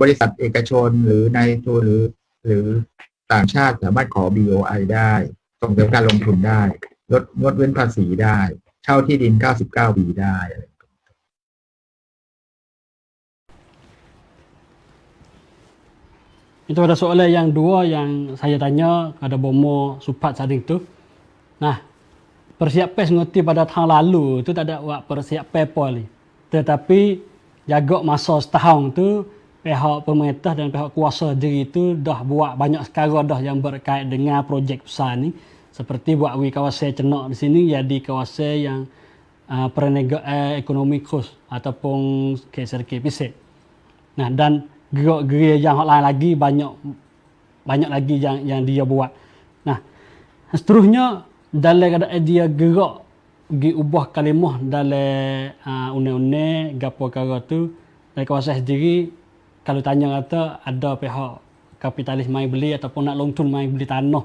บริษัทเอกชนหรือนายทุนหรือต่างชาติสามารถขอ BOI ได้ส่งเสริมการลงทุนได้งดเว้นภาษีได้เช่าที่ดิน99 ปีได้อะไร Itu ada soalan yang dua yang saya tanya ada Bomo Supat Sading tu. Nah, persiapan ngerti pada tahun lalu tu tak ada buat persiapan apa ni. Tetapi jaga masa setahun tu pihak pemerintah dan pihak kuasa diri tu dah buat banyak sekali dah yang berkait dengan projek besar ni. Seperti buat kawasan Cenak di sini jadi kawasan yang perniagaan ekonomi khusus ataupun KSRK pisik. Nah, dan gerak-gerak yang lain lagi banyak lagi yang dia buat. Nah, seterusnya dalam keadaan dia gerak pergi ubah kalimah dalam undang-undang gapo perkara tu dari kawasan sendiri kalau tanya kata ada pihak kapitalis mai beli ataupun nak longtun mai beli tanah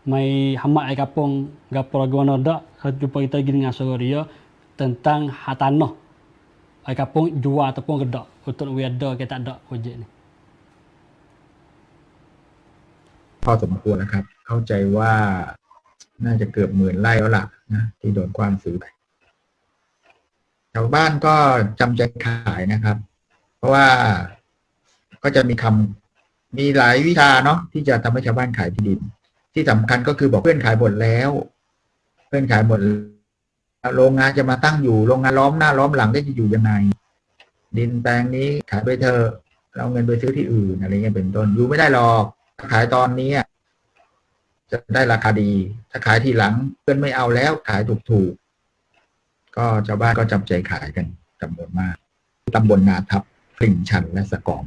mai hamak ai kapung gapo lagu mana dak jumpa kita gini dengan suara dia tentang hak tanah ai kapung jual ataupun kedak untuk ada ke tak ada projek ni. พอสมควรนะครับเข้าใจว่าน่าจะเกือบ10,000 ไร่แล้วล่ะนะที่โดนกว้านซื้อไปชาวบ้านก็จำใจขายนะครับเพราะว่าก็จะมีหลายวิชาเนาะที่จะทำให้ชาวบ้านขายที่ดินที่สำคัญก็คือบอกเพื่อนขายหมดแล้วโรงงานจะมาตั้งอยู่โรงงานล้อมหน้าล้อมหลังได้จะอยู่ยังไงดินแปลงนี้ขายไปเถอะเอาเงินไปซื้อที่อื่นอะไรเงี้ยเป็นต้นอยู่ไม่ได้หรอกขายตอนนี้จะได้ราคาดีถ้าขายทีหลังเพื่อนไม่เอาแล้วขายถูกๆก็ชาวบ้านก็จำใจขายกันจำนวนมากตำบลนาทับพลิ่งชันและสะกอม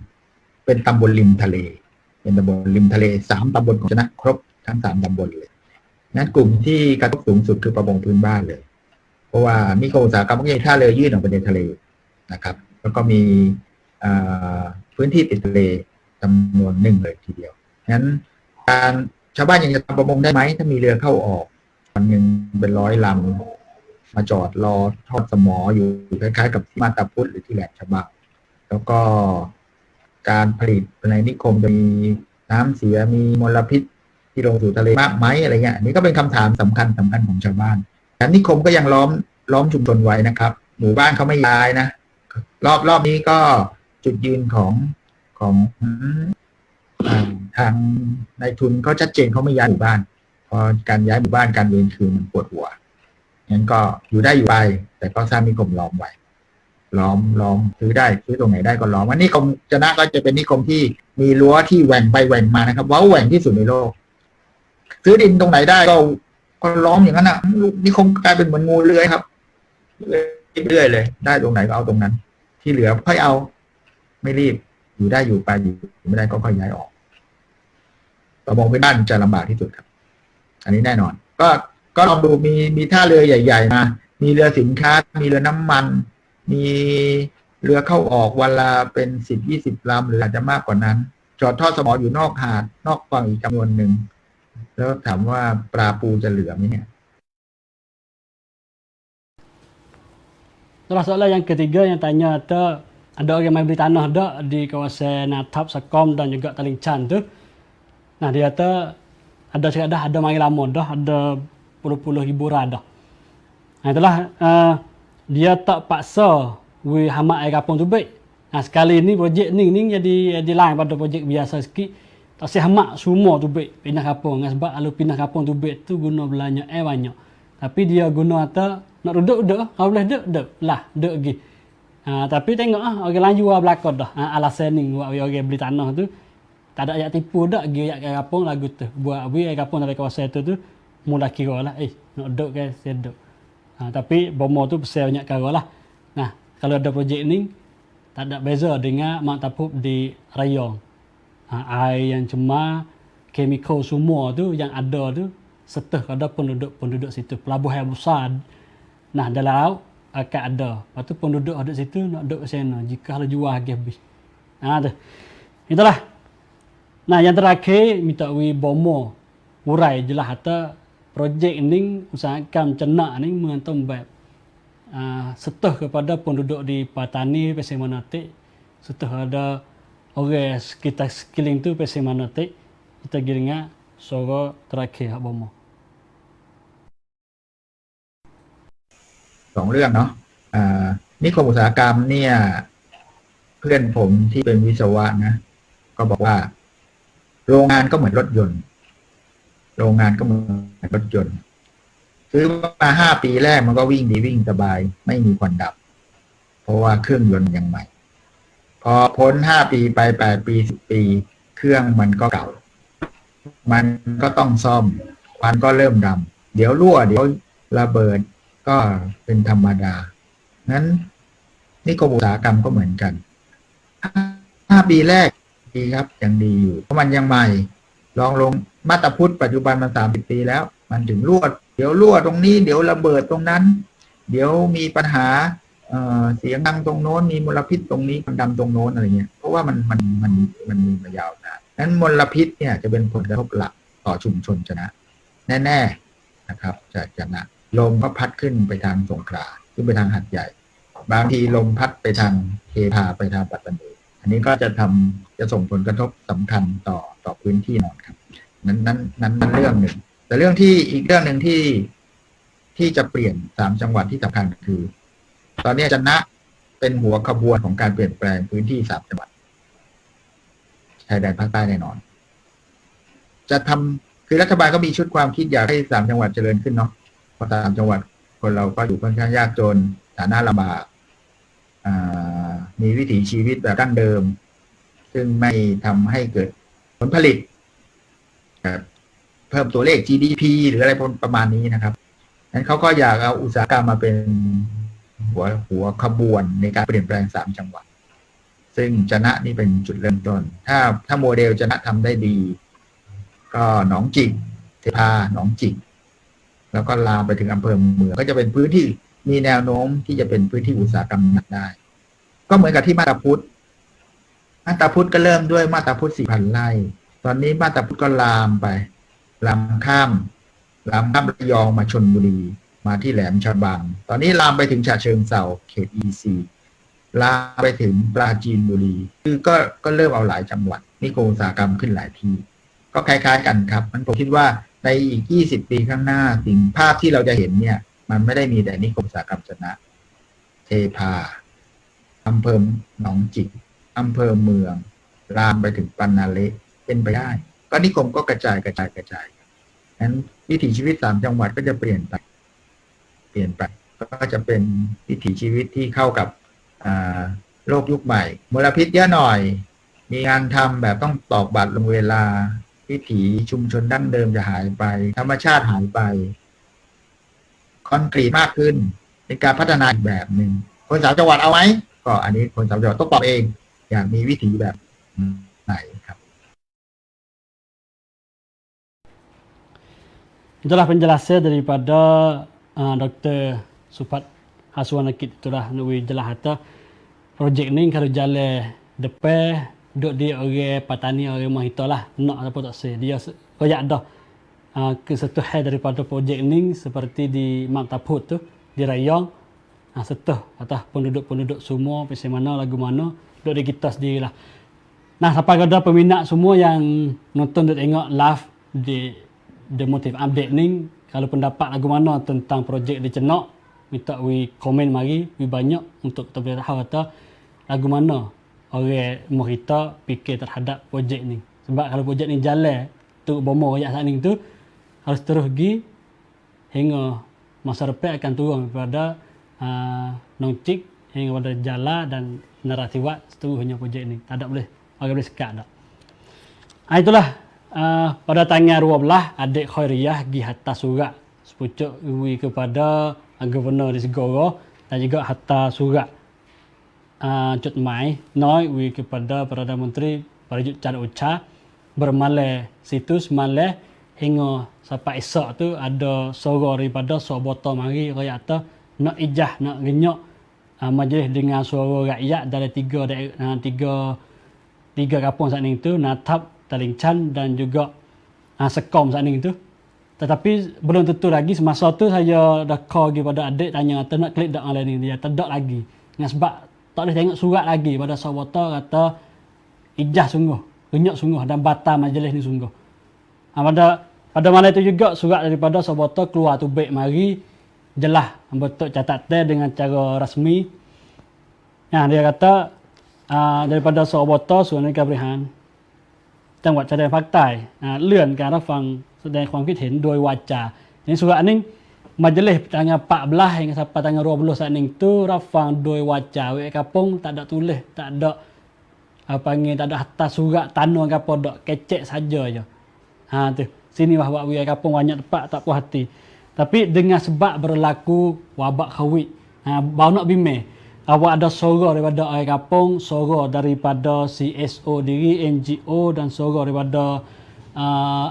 เป็นตำบลริมทะเลเป็นตำบลริมทะเล3ตำบลของชนะครบทั้ง3ตำบลเลยนั้นกลุ่มที่กระทบสูงสุดคือประมงพื้นบ้านเลยเพราะว่านิคมอุตสาหกรรมพวกนี้ท่าเรือยื่นออกไปในทะเลนะครับแล้วก็มีพื้นที่ติดทะเลจำนวนหนึ่งเลยทีเดียวงั้นการชาวบ้านยังจะทำประมงได้ไหมถ้ามีเรือเข้าออกวันหนึ่งเป็น100 ลำมาจอดรอทอดสมออยู่คล้ายๆกับที่มาตาพุธหรือที่แหลมฉบังแล้วก็การผลิตในนิคมจะมีน้ำเสียมีมลพิษที่ลงสู่ทะเลมากไหมอะไรเงี้ยนี่ก็เป็นคำถามสำคัญของชาวบ้านแต่นิคมก็ยังล้อมชุมชนไว้นะครับหมู่บ้านเขาไม่ย้ายนะรอบนี้ก็จุดยืนของทางนายทุนเขาชัดเจนเขาไม่ย้ายหมู่บ้านเพราะการย้ายหมู่บ้านการเวรคืนมันปวดหัวงั้นก็อยู่ได้อยู่ไปแต่ก็สร้างนิคมล้อมไว้ล้อมซื้อได้ซื้อตรงไหนได้ก็ล้อมวันนี้นิคมชนะก็จะเป็นนิคมที่มีรั้วที่แหว่งไปแหว่งมานะครับว้าวแหว่งที่สุดในโลกซื้อดินตรงไหนได้ก็ล้อมอย่างนั้นนะนิคมกลายเป็นเหมือนงูเลื้อยครับเรื่อยเลยได้ตรงไหนก็เอาตรงนั้นที่เหลือค่อยเอาไม่รีบอยู่ได้อยู่ไปอยู่ไม่ได้ก็ค่อยย้ายออกประมงพื้นบ้านจะลำบากที่สุดครับอันนี้แน่นอนก็ลองดูมีท่าเรือใหญ่ๆมามีเรือสินค้ามีเรือน้ำมันมีเรือเข้าออกวันละเป็น10-20 ลำหรืออาจจะมากกว่านั้นจอดทอดสมออยู่นอกหาดนอกฝั่งอีกจำนวนหนึ่งแล้วถามว่าปลาปูจะเหลือไหมเนี่ย Terus soalan yang ketiga yang tanya ada orang yang beli tanah dak di kawasan Natap, Sekom dan juga Talinchan tu. Nah dia kata ada cakap dah ada makin lama dah ada puluh-puluh ribu dah. Nah itulah dia tak paksa we hamak air kapung tu baik. Nah sekali ni projek ni jadi lain pada projek biasa sikit. Tak si hamak semua tu baik pindah kapung. Sebab kalau pindah kapung tu baik tu guna belanja air banyak. Tapi dia guna kata nak duduk kalau boleh duduk lah duduk lagi. Tapi tengok orang lain jual belakang dah. Alasan ni buat orang beli tanah tu tak ada ayat tipu dak pergi ayat kapung lagu tu. Buat ayat kapung dari kawasan tu mula kira lah nak duduk ke saya duduk. Tapi bomo tu pasal banyak kara lah. Nah, kalau ada projek ni tak ada beza dengan mak tapup di rayong. Air yang cemar, chemical semua tu yang ada tu setah ada penduduk situ. Pelabuhan besar. Nah, dalam laut akan ada. Lepas tu penduduk ada situ nak duduk ke sana. Jika kalau jual habis. Tu. Itulah. Nah, yang terakhir minta bomo urai jelas kata projek ni usahakan Cenak ni mengantung bab setah kepada penduduk di Patani Pasir Manatik, setah ada orang sekitar sekeliling tu Pasir Manatik, kita giringan suara terakhir hak bomo. 2 เรื่องเนาะนิคมอุตสาหกรรมเนี่ยเพื่อนผมที่เป็นวิศวะนะก็บอกว่า โรงงานก็เหมือนรถยนต์ โรงงานก็เหมือนรถยนต์ซื้อมา5 ปีแรกมันก็วิ่งดีวิ่งสบาย ไม่มีควันดับ เพราะว่าเครื่องยนต์ยังใหม่ พอพ้น5 ปีไป8 ปี10 ปี เครื่องมันก็เก่า มันก็ต้องซ่อมควันก็เริ่มดำเดี๋ยวรั่วเดี๋ยวระเบิดก็เป็นธรรมดางั้นนิคมอุตสาหกรรมก็เหมือนกัน5 ปีแรกดีครับยังดีอยู่เพราะมันยังใหม่ลองลงมาตรพุทธปัจจุบันมัน30 ปีแล้ว มันถึงรั่วเดี๋ยวรั่วตรงนี้เดี๋ยวระเบิดตรงนั้น เดี๋ยวมีปัญหาเสียงดังตรงโน้นมีมลพิษตรงนี้มันดำตรงโน้นอะไรเงี้ยเพราะว่ามันมีมายาวนานนั้นมลพิษเนี่ยจะเป็นผลกระทบหลักต่อชุมชนชนะแน่ๆนะครับจะชนะลมก็พัดขึ้นไปทางสงขลาขึ้นไปทางหัดใหญ่ บางทีลมพัดไปทางเทพาไปทางปัตตานีอันนี้ก็จะส่งผลกระทบสำคัญต่อพื้นที่นอนครับนั้นเรื่องหนึ่งแต่เรื่องที่อีกเรื่องหนึ่งที่จะเปลี่ยน3 จังหวัดที่สำคัญคือตอนนี้จะนะเป็นหัวขบวนของการเปลี่ยนแปลงพื้นที่3 จังหวัดชายแดนภาคใต้แน่นอน จะทำคือรัฐบาลก็มีชุดความคิดอยากให้3 จังหวัดเจริญขึ้นเนาะเพราะ3 จังหวัดคนเราก็อยู่ค่อนข้างยากจนฐานะลำบากมีวิถีชีวิตแบบดั้งเดิมซึ่งไม่ทำให้เกิดผลผลิตเพิ่มตัวเลข GDP หรืออะไรประมาณนี้นะครับนั้นเขาก็อยากเอาอุตสาหกรรมมาเป็นหัวขบวนในการเปลี่ยนแปลง3 จังหวัดซึ่งจะนะนี่เป็นจุดเริ่มต้นถ้าโมเดลจะนะทำได้ดีก็หนองจิกเทพาหนองจิกแล้วก็ลามไปถึงอำเภอเมืองก็จะเป็นพื้นที่มีแนวโน้มที่จะเป็นพื้นที่อุตสาหกรรมหนักได้ก็เหมือนกับที่มาตาพุทธก็เริ่มด้วยมาตาพุทธ 4,000 ไร่ตอนนี้มาตาพุทธก็ลามข้ามระยองมาชลบุรีมาที่แหลมฉบังตอนนี้ลามไปถึงฉะเชิงเทราเขต EC ลามไปถึงปราจีนบุรีคือก็เริ่มเอาหลายจังหวัดนิคมอุตสาหกรรมขึ้นหลายที่ก็คล้ายๆกันครับมันผมคิดว่าในอีก20 ปีข้างหน้าสิ่งภาพที่เราจะเห็นเนี่ยมันไม่ได้มีแต่นิคมอุตสาหกรรมชนะเทพาอำเภอหนองจิกอำเภอเมืองลามไปถึงปันนาเละเป็นไปได้ก็นิคมก็กระจายนั้นวิถีชีวิต3 จังหวัดก็จะเปลี่ยนไปก็จะเป็นวิถีชีวิตที่เข้ากับโลกยุคใหม่มลพิษเยอะหน่อยมีงานทำแบบต้องตอกบัตรลงเวลาวิถีชุมชนดั้งเดิมจะหายไปธรรมชาติหายไปคอนกรีตมากขึ้นเป็นการพัฒนาอีกแบบหนึ่งคน3 จังหวัดเอาไหมก็อันนี้คน3 จังหวัดต้องตอบเองอยากมีวิถีแบบไหนครับ Itulah penjelasan daripada Dr. Supat Haswanakit itulah nui jelas kata projek ni kalau jalan depan duk di orang petani orang mahita lah nak apa tak say dia koyak dah kesetuhan daripada projek ni seperti di Mak Taput tu di Rayong setuh atas penduduk-penduduk semua pasal mana lagu mana duk di kita sendiri lah. Nah sampai ada peminat semua yang nonton duk tengok live di The Motive Update ni kalau pendapat lagu mana tentang projek di Cenak minta komen mari banyak untuk kita boleh tahu kata lagu mana orang Mohita fikir terhadap projek ni sebab kalau projek ni jalan tu bomo rakyat saat ni tu harus terus pergi hingga masa depan akan turun daripada Nongcik hingga pada Jala dan Naratiwat seterusnya projek ni tak ada boleh orang boleh sekat tak itulah pada tanggal 12 adik Khairiyah pergi hantar surat sepucuk kepada Gubernur di Segoro dan juga hantar surat jod mai noi kepada Perdana Menteri Prayut Chan-o-cha bermalai situs malai hingga sampai esok tu ada suara daripada Soboto mari rakyat kata nak ijah nak genyok majlis dengan suara rakyat dari tiga kampung saat ni tu Natap, Talinchan dan juga Sekom saat ni tu. Tetapi belum tentu lagi semasa tu saya dah call kepada adik tanya kata nak klik dak online ni dia tak ada lagi. Dengan sebab tak boleh tengok surat lagi pada Soboto kata ijah sungguh, genyok sungguh dan batal majlis ni sungguh. Pada malam itu juga surat daripada Soboto keluar tu baik mari jelas bentuk catatan dengan cara rasmi. Dia kata daripada Soboto Sunan Kabrihan จังหวัดชายแดนภาคใต้เลื่อนการรับฟังแสดงความคิดเห็นโดยวาจาในsurat ini Majlis tanggal 14 hingga sampai tanggal 20 saat ini tu rafang doi wajah wek kapung tak ada tulis, tak ada panggil tak ada atas surat tanah ke apa dak, kecek saja je. Tu. Sini wak wek kapung banyak tempat tak puas hati. Tapi dengan sebab berlaku wabak Covid, baru nak bimbing. Awak ada suara daripada orang kapung, suara daripada CSO diri, NGO dan suara daripada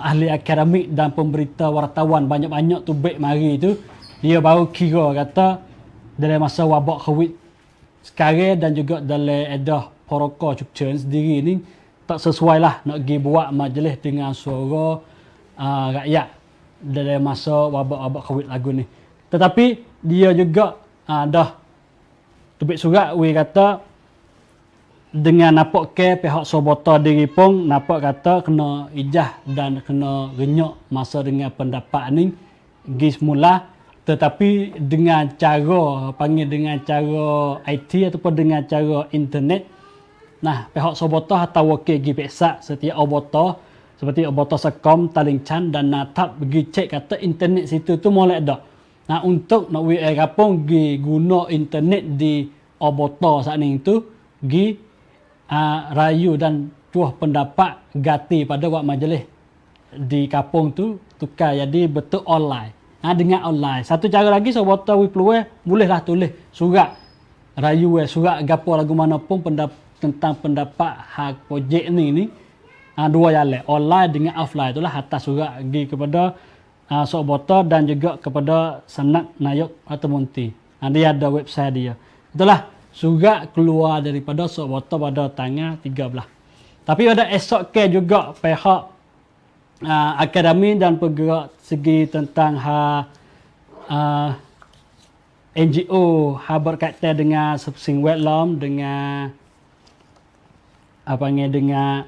ahli akademik dan pemberita wartawan banyak-banyak tu baik mari tu dia baru kira kata dalam masa wabak Covid sekarang dan juga dalam edah protokol cukcen sendiri ni tak sesuai lah nak pergi buat majlis dengan suara rakyat dalam masa wabak Covid lagu ni. Tetapi dia juga dah tubik surat we kata dengan nampak ke pihak Sobota diri pun nampak kata kena ijah dan kena renyok masa dengan pendapat ni pergi semula, tetapi dengan cara panggil dengan cara IT ataupun dengan cara internet. Nah, pihak Sobota atau wakil pergi peksa setiap Obota seperti Obota Sekom, Talingchan dan Natap pergi cek kata internet situ tu molek dak. Nah, untuk nak kapung pergi guna internet di Obota saat ni tu pergi rayu dan tuah pendapat gati pada wak majlis di kapung tu tukar jadi betul online. Dengan online. Satu cara lagi Sobota we peluang bolehlah tulis surat rayu surat gapo lagu mana pun tentang pendapat hak projek ni dua jalan, online dengan offline. Itulah atas surat pergi kepada Sobota dan juga kepada Senat Nayok atau Munti. Dia ada website dia. Itulah surat keluar daripada Sobota pada tanggal 13. Tapi pada esok ke juga pihak akademi dan penggerak segi tentang NGO berkaitan dengan sing wetlom dengan dengan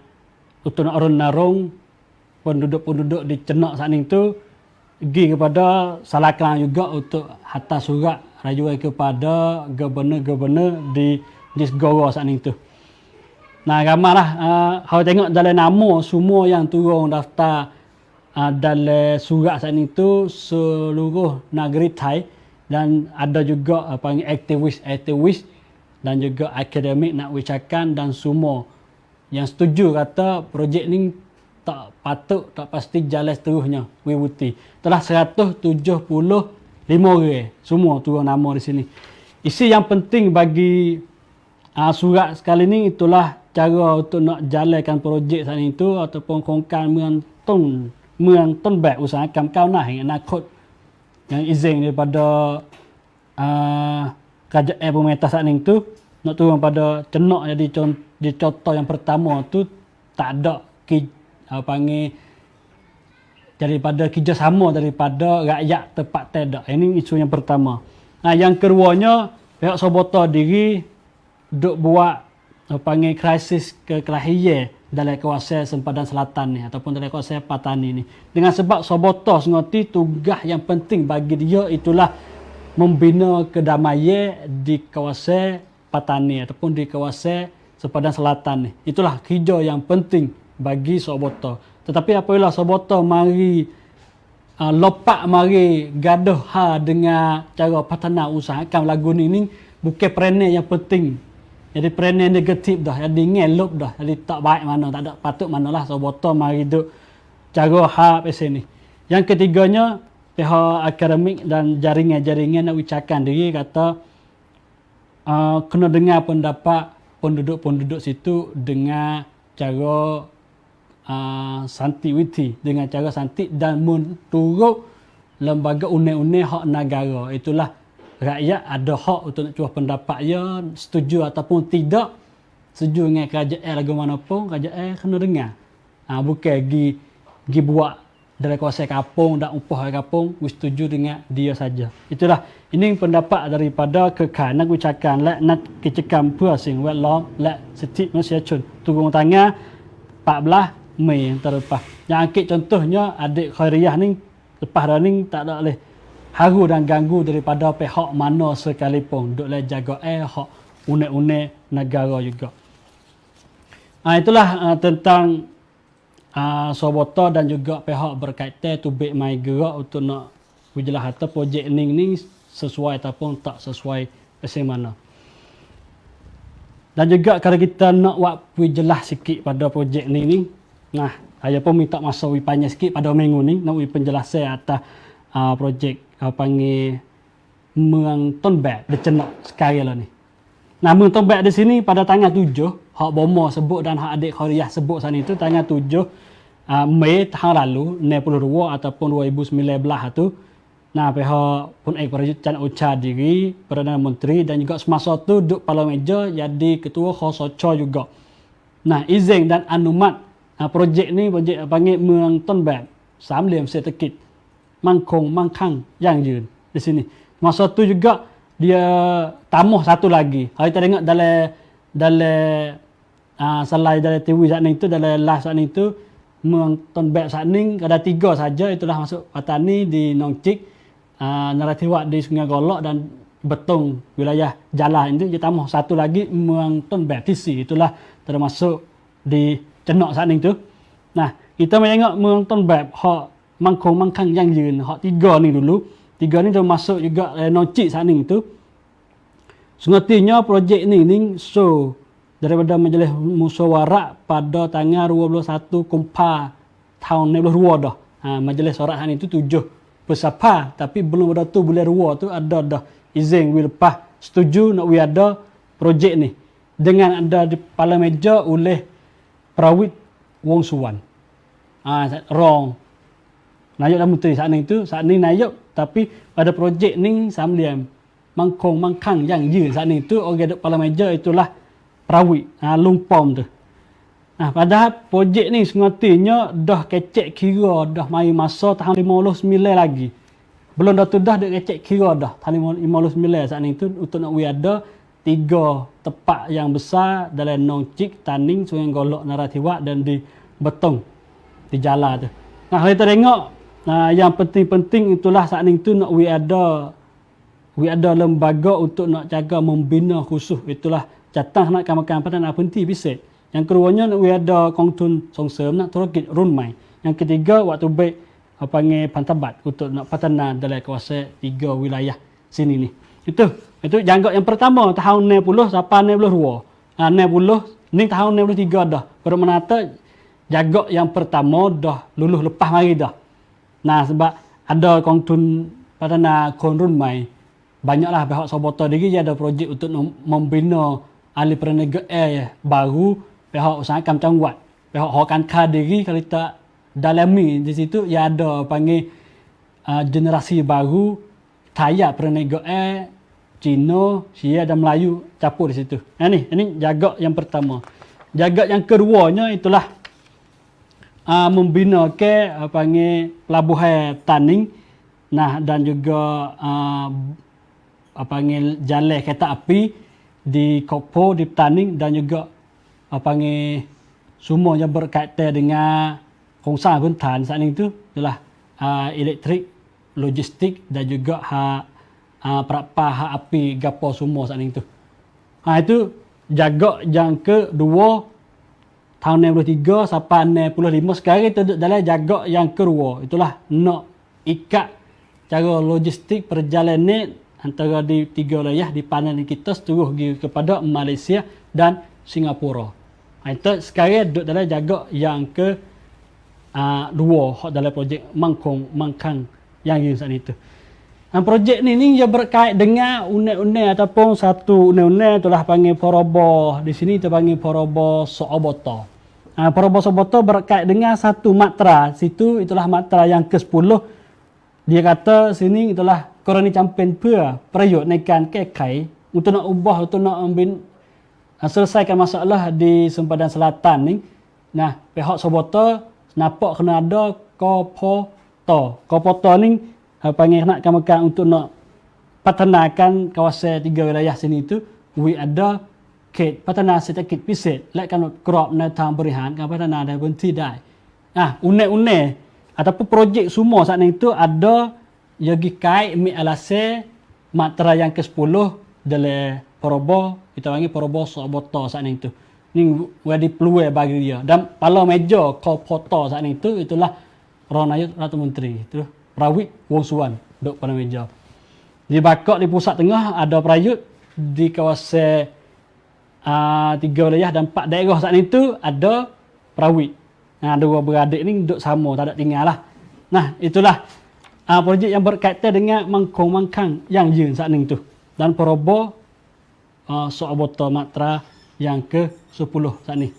untuk narung penduduk-penduduk di Cenak saat ini tu pergi kepada Salaklang juga untuk hantar surat rajua kepada gubernur-gubernur di Segoro saat itu. Nah, ramailah kalau tengok dalam nama semua yang turun daftar dalam surat saat itu seluruh negeri Thai dan ada juga panggil aktivis dan juga akademik nak wicakan dan semua yang setuju kata projek ni tak patut, tak pasti jalan seterusnya. Wibuti. Telah 175 orang semua turun nama di sini. Isi yang penting bagi surat sekali ni itulah cara untuk nak jalankan projek saat itu ataupun kongkan มืองต้นแบบอุตสาหกรรมก้าวหน้าแห่งอนาคตyang izin daripada kerajaan pemerintah saat ini tu nak turun pada Cenak jadi contoh yang pertama tu tak ada panggil daripada kerjasama daripada rakyat tempat tidak. Ini isu yang pertama. Yang keduanya pihak Sobota diri duk buat panggil krisis kekelahian dalam kawasan sempadan selatan ni ataupun dalam kawasan Patani ni. Dengan sebab Sobota ngoti tugas yang penting bagi dia itulah membina kedamaian di kawasan Patani ataupun di kawasan sempadan selatan ni. Itulah kerja yang penting bagi Sobota. Tetapi apabila Sobota mari lopak mari gaduh dengan cara patana usahakan lagu ni bukan peranan yang penting. Jadi peranan negatif dah, jadi ngelop dah, jadi tak baik mana, tak ada patut manalah Sobota mari duk cara hak pasal ni. Yang ketiganya pihak akademik dan jaringan-jaringan nak ucapkan diri kata kena dengar pendapat penduduk-penduduk situ dengan cara santiwiti, dengan cara santik dan menurut lembaga undang-undang hak negara. Itulah rakyat ada hak untuk nak cuah pendapat dia, setuju ataupun tidak setuju dengan kerajaan lagu mana pun, kerajaan kena dengar. Bukan pergi buat dari kawasan kampung dan upah kampung, setuju dengan dia saja. Itulah, ini pendapat daripada Kekal. Nak ucapkan, nak kecekam puasing, wetlom, setiap manusia cun. Turun tangan 14 Mei yang terlepas. Yang akik contohnya, adik Khairiyah ni, lepas dah ni tak ada boleh haru dan ganggu daripada pihak mana sekalipun. Duk le jaga hak unek-unek negara juga. Itulah tentang Sobota dan juga pihak berkaitan tubik mai gerak untuk nak berjelas kata projek ni sesuai ataupun tak sesuai macam mana. Dan juga kalau kita nak buat jelas sikit pada projek ni, nah, saya pun minta masa panjang sikit pada minggu ni nak penjelasan atas projek panggil Mường Tôn Bẹt di Cenok sekarang lah ni. Nah, Mường Tôn Bẹt di sini pada tanggal 7, hak Bomo sebut dan hak adik Khoriah sebut sana itu tanggal 7 Mei tahun lalu 92 ataupun 2019 tu. Nah, pihak Pun Ek Prayut Chan Ocha diri Perdana Menteri dan juga semasa tu duduk pada meja jadi ketua Khosocho juga. Nah, izin dan anumat projek ni projek panggil Mường Tôn Bẹt 3 เหลี่ยมเศรษฐกิจมั่งคั่งยั่งยืนdi sini. Masa tu juga dia tambah satu lagi. Hari kita tengok dalam slide dalam TV saat ni tu, dalam live saat ni tu, Mường Tôn Bẹt saat ni ada 3 saja, itulah masuk Patani di Nong Chik, Narathiwat di Sungai Golok dan Betong wilayah Jalan itu. Dia tambah satu lagi Mường Tôn Bẹt TC, itulah termasuk di Cenok saat ni tu. Nah, kita tengok Mường Tôn Bẹt hak mangkang yangยืน, hak 3 ni dulu. 3 ni termasuk juga Nong Chik saat ni tu. Sengatinya projek ni so daripada Majlis Musyawarah pada tanggal 21 Kumpa tahun 2022 dah. Majlis Sorak hari itu 7 bersapa tapi belum ada tu bulan 2 tu ada dah izin lepas setuju nak ada projek ni dengan ada di kepala meja oleh Prawit Wong Suwan. Rong Nayuk dan Menteri saat ni Nayuk tapi pada projek ni samliam mangkang yang saat ni tu orang duduk kepala meja itulah Prawit Lumpom tu. Nah, padahal projek ni sengatinya dah kecek kira dah mai masa tahun 59 lagi. Belum dah tu dah kecek kira dah tahun 59 saat ni tu untuk nak ada 3 tempat yang besar dalam Nong Chik, Taning, Sungai Golok, Narathiwat dan di Betong di Jalan tu. Nah, kalau kita tengok yang penting-penting itulah saat ni tu nak ada lembaga untuk nak jaga membina khusus itulah Jatah nak kamakan Perdana Menteri Bisik. Yang keduanya nak ada Kongtun Songsem nak Turkit Runmai. Yang ketiga waktu baik panggil Pantabat untuk nak patana dalam kawasan 3 wilayah sini ni. Itu jangka yang pertama tahun 90 sampai 92. 90 ni tahun 93 dah. Baru menata jangka yang pertama dah luluh lepas mari dah. Nah, sebab ada Kongtun Perdana Kon Runmai. Banyaklah pihak Sobota diri dia ada projek untuk membina ahli perniagaan baru, pihak usahawan Cangwat, pihak Hokan Ka diri kalau kita dalami di situ ya ada panggil generasi baru tayak perniagaan Cina, Sia dan Melayu campur di situ. Ini jaga yang pertama. Jaga yang keduanya itulah membina ke panggil pelabuhan Taning, nah dan juga panggil jalan kereta api di Kokpo, di Taning dan juga panggil semuanya berkaitan dengan kongsan bentan saat itu adalah elektrik, logistik dan juga perapah api gapo semua saat itu. Itu jaga yang kedua tahun 93 sampai 95. Sekarang itu dalam jaga yang kedua itulah nak ikat cara logistik perjalanan antara di 3 wilayah di pandangan kita seterus kepada Malaysia dan Singapura. Itu sekarang duduk dalam jaga yang ke dua dalam projek Mangkang yang saat itu. Projek ni dia berkait dengan undang-undang ataupun satu undang-undang itulah panggil Porobo. Di sini kita panggil Porobo Sobota. Porobo Sobota berkait dengan satu matra. Situ itulah matra yang ke-10. Dia kata sini itulah korani campen pua perayot naikkan kekai untuk nak ubah untuk nak selesaikan masalah di sempadan selatan ni. Nah, pihak Sobota nampak kena ada Kopoto. Kopoto ni panggil nak kamakan untuk nak patanakan kawasan 3 wilayah sini tu. Ada ket patana sedikit pisik. Lekkan crop na tang berihan kan patana dan berhenti dah. Une-une ataupun projek semua saat itu ada yagi kai mi alase matra yang ke-10 dalam Porobo, kita panggil Porobo Sobota saat itu. Ni wedi peluang bagi dia. Dan pala meja kau foto saat ni tu itulah Rong Nayuk Ratu Menteri. Itu Prawit Wong Suwan duduk pada meja. Di Bakok di pusat tengah ada Prayut, di kawasan 3 wilayah dan 4 daerah saat ni tu ada Prawit. Dua beradik ni duduk sama, tak ada tinggal lah. Nah, itulah projek yang berkaitan dengan mangkang yang yen saat ni tu. Dan peroboh soal botol matra yang ke-10 saat ni.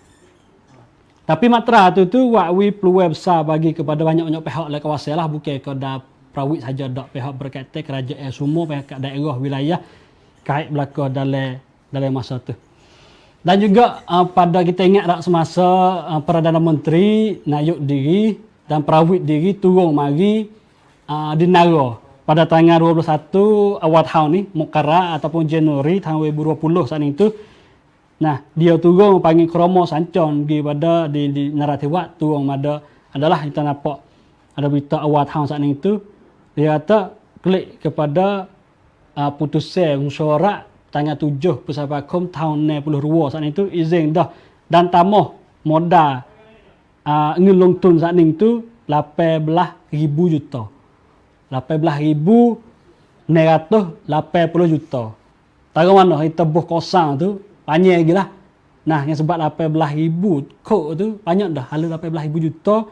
Tapi matra tu wakwi peluang besar bagi kepada banyak-banyak pihak dalam kawasan lah, bukan kepada Prawit saja, dak pihak berkaitan kerajaan semua pihak daerah wilayah kait berlaku dalam masa tu. Dan juga pada kita ingat tak semasa Perdana Menteri Nayuk diri dan Prawit diri turun mari di Nara pada tanggal 21 awal tahun ni, Mokara ataupun Januari tahun 2020 saat itu. Nah, dia turun panggil kromo sancon pergi pada di Narathiwat turun pada adalah kita nampak ada berita awal tahun saat itu. Dia kata klik kepada putusan musyawarah tanggal 7 Puspakom tahun 92 saat itu izin dah dan tambah modal ngelong tun saat itu 18,000 juta. 18,980 juta. Tahu mana kita buh kosong tu banyak lagi lah. Nah, yang sebab 18,000 kok tu banyak dah. Halu 18,000 juta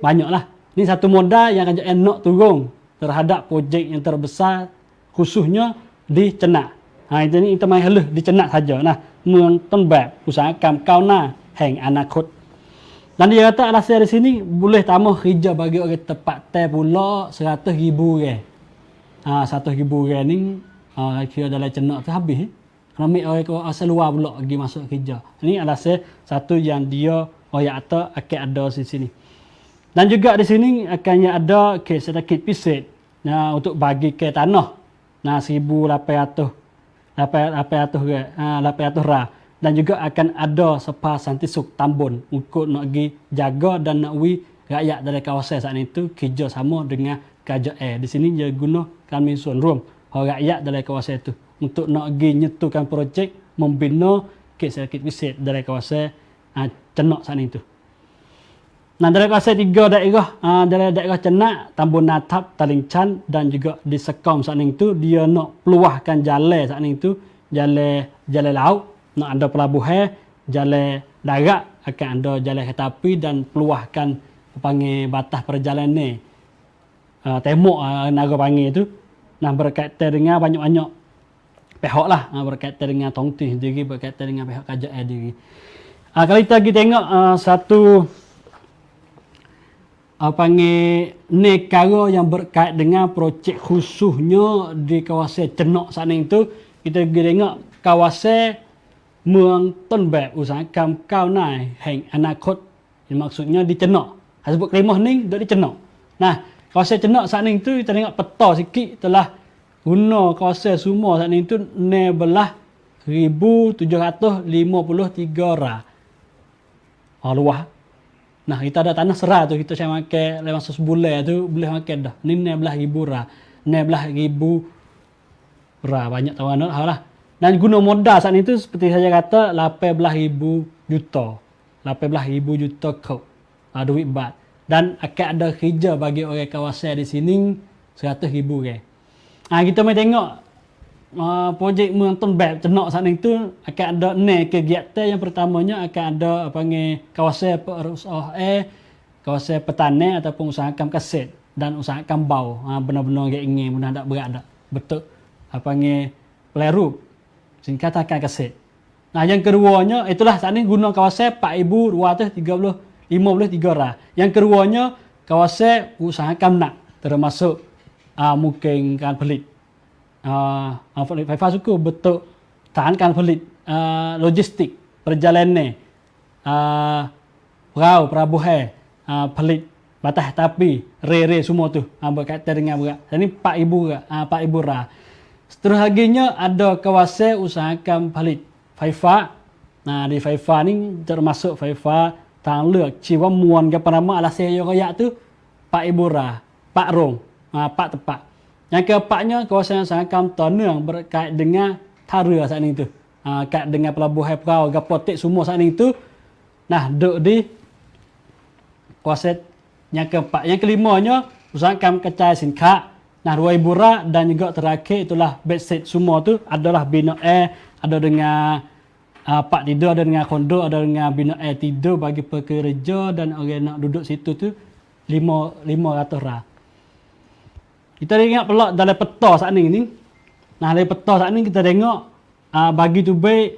banyak lah. Ni satu modal yang kerajaan nak turun terhadap projek yang terbesar khususnya di Cenak. Itu ni kita main halus di Cenak saja. Nah, Muang Tonbab usahakan kau na hang anakot. Dan dia kata alasan di sini boleh tambah kerja bagi orang tepat pula 100,000 orang. 100,000 orang ni kira dalam Cenak tu habis. Kalau ambil orang asal luar pula pergi masuk kerja. Ini alasan satu yang dia royak akan ada di sini. Dan juga di sini akannya ada kes sedikit pisit untuk bagi ke tanah. 1,800 ra. Dan juga akan ada sepa santisuk tambun untuk nak pergi jaga dan nak rakyat dari kawasan saat itu kerja sama dengan kerajaan. Di sini dia guna kami sunrum rakyat dari kawasan itu untuk nak pergi nyetukan projek membina kes sedikit pisit dari kawasan Cenak saat itu. Nah, dari kawasan 3 daerah, dari daerah Cenak, Tambun Natap, Talingcan dan juga di Sekam saat itu dia nak peluahkan jalan saat itu, jalan laut, nak ada pelabuhan, jalan darat, akan ada jalan kereta api dan peluahkan panggil batas perjalanan tembok Naga panggil itu. Nah, berkaitan dengan banyak-banyak pihak lah, berkaitan dengan Tongti sendiri, berkaitan dengan pihak kerajaan sendiri. Kalau kita pergi tengok satu panggil negara yang berkait dengan projek khususnya di kawasan Cenak saat itu, kita pergi tengok kawasan Muang Tonbab usahakan kau nai hang anakot, maksudnya di Cenak. Sebut kelimah ni duduk di Cenak. Nah, kawasan Cenak saat itu kita tengok peta sikit telah guna kawasan semua saat itu 16,753 ra. Luah. Nah, kita ada tanah serah tu kita saya makan lepas sebulan tu boleh makan dah. Ni 16,000 ra. 16,000 ra banyak tahu lah. Dan guna modal saat itu seperti saya kata 18,000 juta. 18,000 juta kau. Duit bat. Dan akan ada kerja bagi orang kawasan di sini 100,000 orang. Kita mai tengok projek Muang Tonbab Cenak saat itu akan ada kegiatan. Yang pertamanya akan ada panggil kawasan perusahaan, kawasan petani ataupun usahakan kaset dan usahakan bau. Benar-benar dia ingin benar tak berat tak. Betul panggil pelerup singkatan kaset. Yang keduanya itulah saat ini guna kawasan 4,253 ra. Yang keduanya kawasan usahakan nak termasuk mungkin kan pelit Faifa suku betul tahankan pelit logistik perjalanan perabuhan pelit batas tapi re semua tu berkaitan dengan berat. Ini 4,000 ra. Seterusnya ada kawasan usahakan pelit Faifa. Di Faifa ni termasuk Faifa Tanglek Ciwa Muan ke nama alasan yo royak tu 4,000 ra. 4 rong. 4 tepat. Yang keempatnya kawasan usahakan Toneng berkait dengan Tara saat itu. kat dengan pelabuhan perahu gapotek semua saat ni tu nah duk di kawasan yang keempat. Yang kelimanya usahakan kecai sinka nah 2,000 rak dan juga terakhir itulah bedsit semua tu adalah bina air ada dengan pak tidur, ada dengan kondo, ada dengan bina air tidur bagi pekerja dan orang nak duduk situ tu 500 rak. Kita ingat pula dalam peta saat ni. Nah, dalam peta saat ni kita tengok bagi tu baik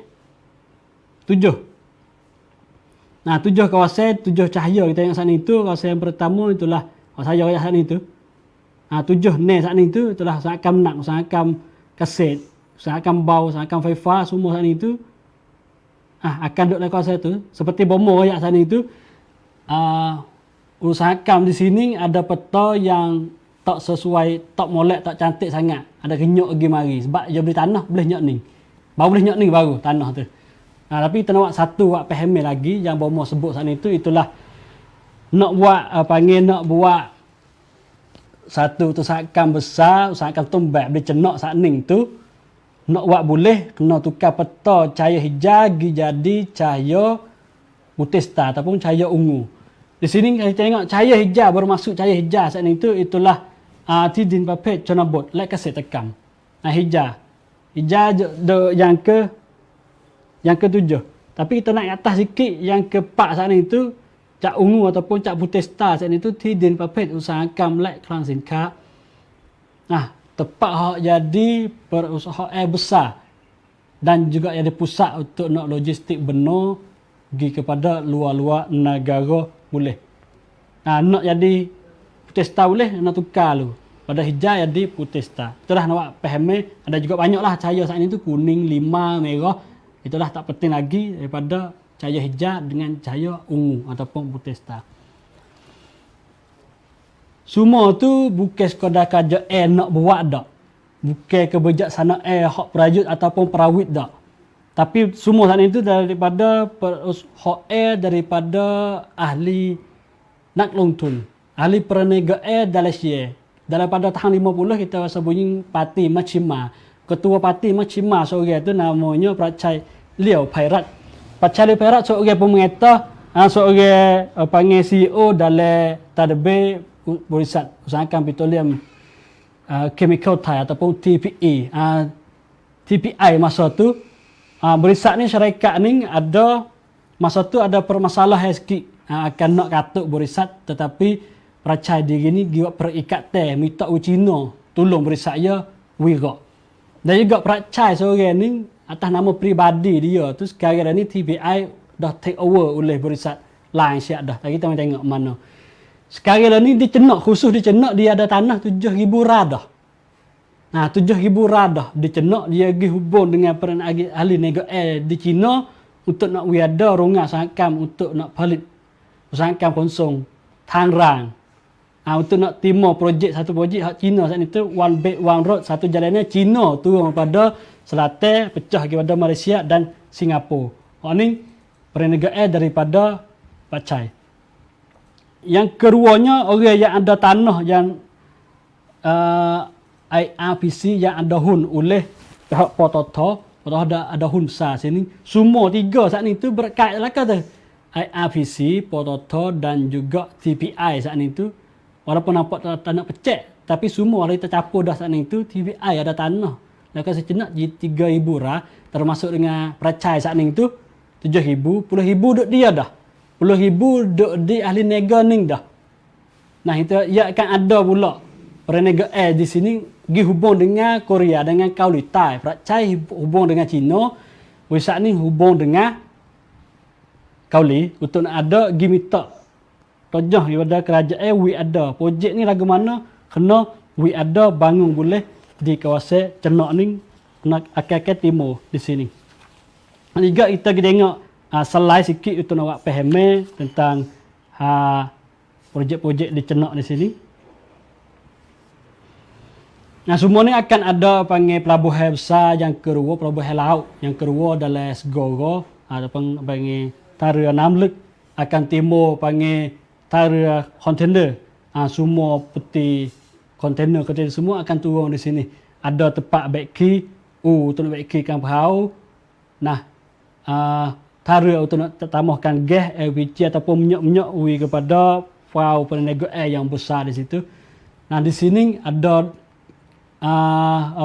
7. Nah, 7 kawasan, 7 cahaya kita tengok saat ni tu. Kawasan yang pertama itulah saya raya saat ni tu. 7 ni saat ni tu itulah usahakan nak, usahakan kaset, usahakan bau, usahakan Faifah semua saat ni tu. Akan duduk dalam kawasan tu. Seperti bomo raya saat ni tu. Usahakan di sini ada peta yang tak sesuai, tak molek, tak cantik sangat. Ada kenyok pergi mari. Sebab dia beli tanah, boleh nyok ni. Baru boleh nyok ni baru tanah tu. Tapi kita nak buat satu buat pahami lagi yang bomo sebut saat ni tu itulah nak buat nak buat satu usahakan besar, usahakan tombak beli cenok saat ni tu. Nak buat boleh kena tukar peta cahaya hijau jadi cahaya putih star ataupun cahaya ungu. Di sini kita tengok cahaya hijau bermaksud cahaya hijau saat ni tu itulah tidin papet conabot like kaset tekam. Hijau yang ke-7. Tapi kita nak atas sikit yang ke-4 saat ni tu cak ungu ataupun cak putih star saat ni tu tidin papet usahakan like kelang singkat. Tepat hak jadi perusahaan besar dan juga jadi pusat untuk nak logistik benar pergi kepada luar-luar negara boleh. Nak jadi putih star boleh, nak tukar lu. Pada hijau jadi putih star. Itulah nak buat pahami. Ada juga banyaklah cahaya saat ini tu kuning, 5, merah. Itulah tak penting lagi daripada cahaya hijau dengan cahaya ungu ataupun putih star. Semua tu bukan sekadar kerja nak buat dak. Bukan kebijaksanaan hak perajut ataupun perawit dak. Tapi semua saat itu daripada daripada ahli nak longtun. Ahli perniagaan dalam Malaysia. Daripada tahun 50 kita rasa bunyi parti Macima. Ketua parti Macima seorang itu namanya Pracai Liao Pairat. Pracai Liao Pairat seorang pemerintah, seorang panggil CEO dalam tadbir Berisat Usahakan Petroleum Chemical Thai ataupun TPE. TPI masa tu berisat ni syarikat ni ada masa tu ada permasalahan sikit akan nak katuk berisat tetapi percaya diri ni buat perikatan minta Cina tolong berisat ya wira. Dan juga percaya seorang ni atas nama peribadi dia tu sekarang ni TPI dah take over oleh berisat lain siap dah. Kita mai tengok mana. Sekarang ni dicenak khusus dicenak dia ada tanah 7,000 radah. 7,000 radah dicenak dia pergi hubung dengan ahli negara di China untuk nak ada rungas usahakan untuk nak palit usahakan konsong tangrang. Untuk nak timur satu projek hak China saat itu one belt one road satu jalannya China turun pada selatan pecah kepada Malaysia dan Singapura. Hak ni perniagaan daripada Pacai. Yang keduanya orang yang ada tanah yang IRPC yang ada hun oleh pihak Pototo ada hun besar sini. Semua tiga saat ni tu berkait lah kata IRPC, Pototo dan juga TPI saat ni tu. Walaupun nampak tanah pecek tapi semua kita capur dah saat ni tu TPI ada tanah. Dan kalau saya nak 3,000 rah termasuk dengan Pracai saat ni tu 7,000, 10,000 duk dia dah. 10,000 duk di ahli nega ning dah. Itu ia akan ada pula perniagaan di sini pergi hubung dengan Korea dengan Kaulitai. Pracai hubung dengan Cina. Wisat ni hubung dengan Kauli untuk nak ada pergi minta tojah daripada kerajaan we ada. Projek ni lagu mana kena we ada bangun boleh di kawasan Cenak ni kena akan timur di sini. Juga kita tengok slide sikit untuk nak buat pahami tentang projek-projek di Cenak di sini. Semua ni akan ada panggil pelabuhan besar yang kedua, pelabuhan laut yang kedua dalam Segoro ataupun panggil Tara Namlek akan timur panggil Tara Kontainer. Semua peti kontainer semua akan turun di sini. Ada tempat beki, untuk nak bekikan perahu. Nah, cara untuk nak tambahkan gas LPG ataupun minyak-minyak ui kepada fau peniaga air yang besar di situ. Nah, di sini ada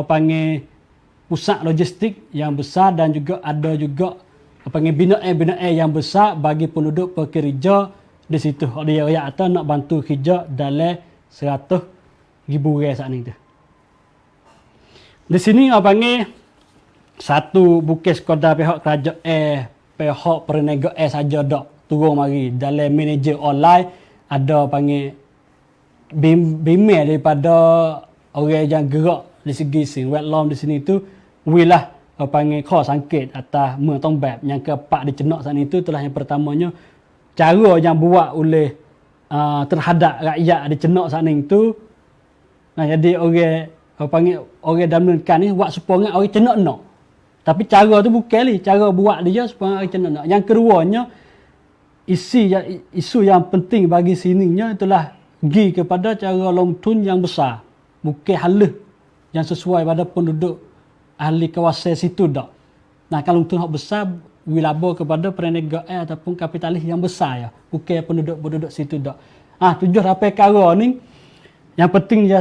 panggil pusat logistik yang besar dan juga ada juga panggil bina air yang besar bagi penduduk pekerja di situ. Dia kata nak bantu kerja dalam 100,000 orang saat ni tu. Di sini panggil satu bukan sekadar pihak kerajaan pihak peniaga saja dak turun mari dalam manager online ada panggil bimbing daripada orang yang gerak di segi sing wetlom di sini tu wilah panggil kau sangkit atas mentombab yang keempat dicenak saat itu telah yang pertamanya cara yang buat oleh terhadap rakyat dicenak saat itu. Nah, jadi orang panggil orang damnkan ni buat supaya orang cenak nak. Tapi cara tu bukan ni, cara buat dia supaya orang cenak nak. Yang keduanya isu yang penting bagi sininya itulah pergi kepada cara long tun yang besar. Bukan halus yang sesuai pada penduduk ahli kawasan situ dak. Nah, kalau long tun hak besar wilaba kepada perniagaan ataupun kapitalis yang besar ya. Bukan penduduk-penduduk situ dak. Tujuh sampai perkara ni yang penting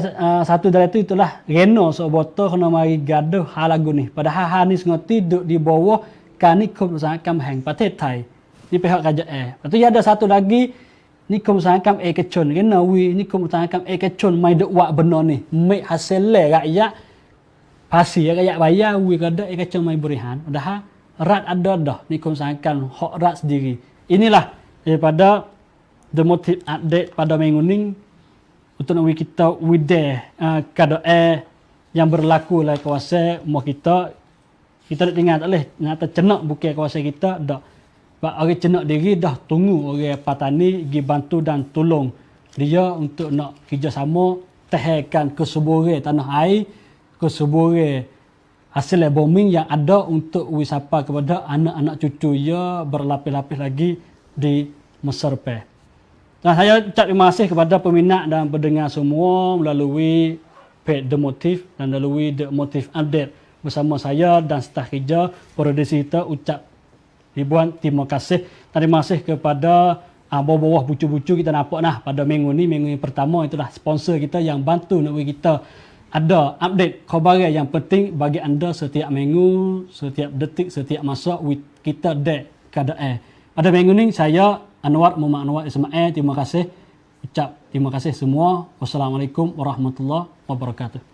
satu dari itu itulah reno sebotol kena mari gaduh hal lagu ni. Padahal hal ni sengoti duduk di bawah Nikom Usahawan Hang Partai Thai. Ni pihak kerajaan. Lepas tu ada satu lagi Nikom Usahawan Kecon. Kena Nikom Usahawan Kecon mai duk buat benar ni. Make hasil rakyat pasti rakyat bayar kada Kecon mai berihan. Padahal rat ada dah Nikom Usahawan hak rat sendiri. Inilah daripada the motive update pada minggu ni untuk nak kita keadaan yang berlaku dalam kawasan rumah kita. Kita nak tinggal tak boleh nak tercenak bukan kawasan kita dah. Sebab orang cenak diri dah tunggu orang petani pergi bantu dan tolong dia untuk nak kerjasama tahankan kesuburan tanah air, kesuburan hasil bombing yang ada untuk wisata kepada anak-anak cucu dia berlapis-lapis lagi di masa depan. Dan saya ucap terima kasih kepada peminat dan pendengar semua melalui page The Motive dan melalui The Motive Update bersama saya dan staf kerja produksi kita ucap ribuan terima kasih. Terima kasih kepada bawah-bawah bucu-bucu kita nampak pada minggu yang pertama itulah sponsor kita yang bantu nak bagi kita ada update khabaran yang penting bagi anda setiap minggu, setiap detik, setiap masa kita dek keadaan. Pada minggu ni saya Anwar Muhammad Anwar Ismail, terima kasih. Ucap terima kasih semua. Wassalamualaikum warahmatullahi wabarakatuh.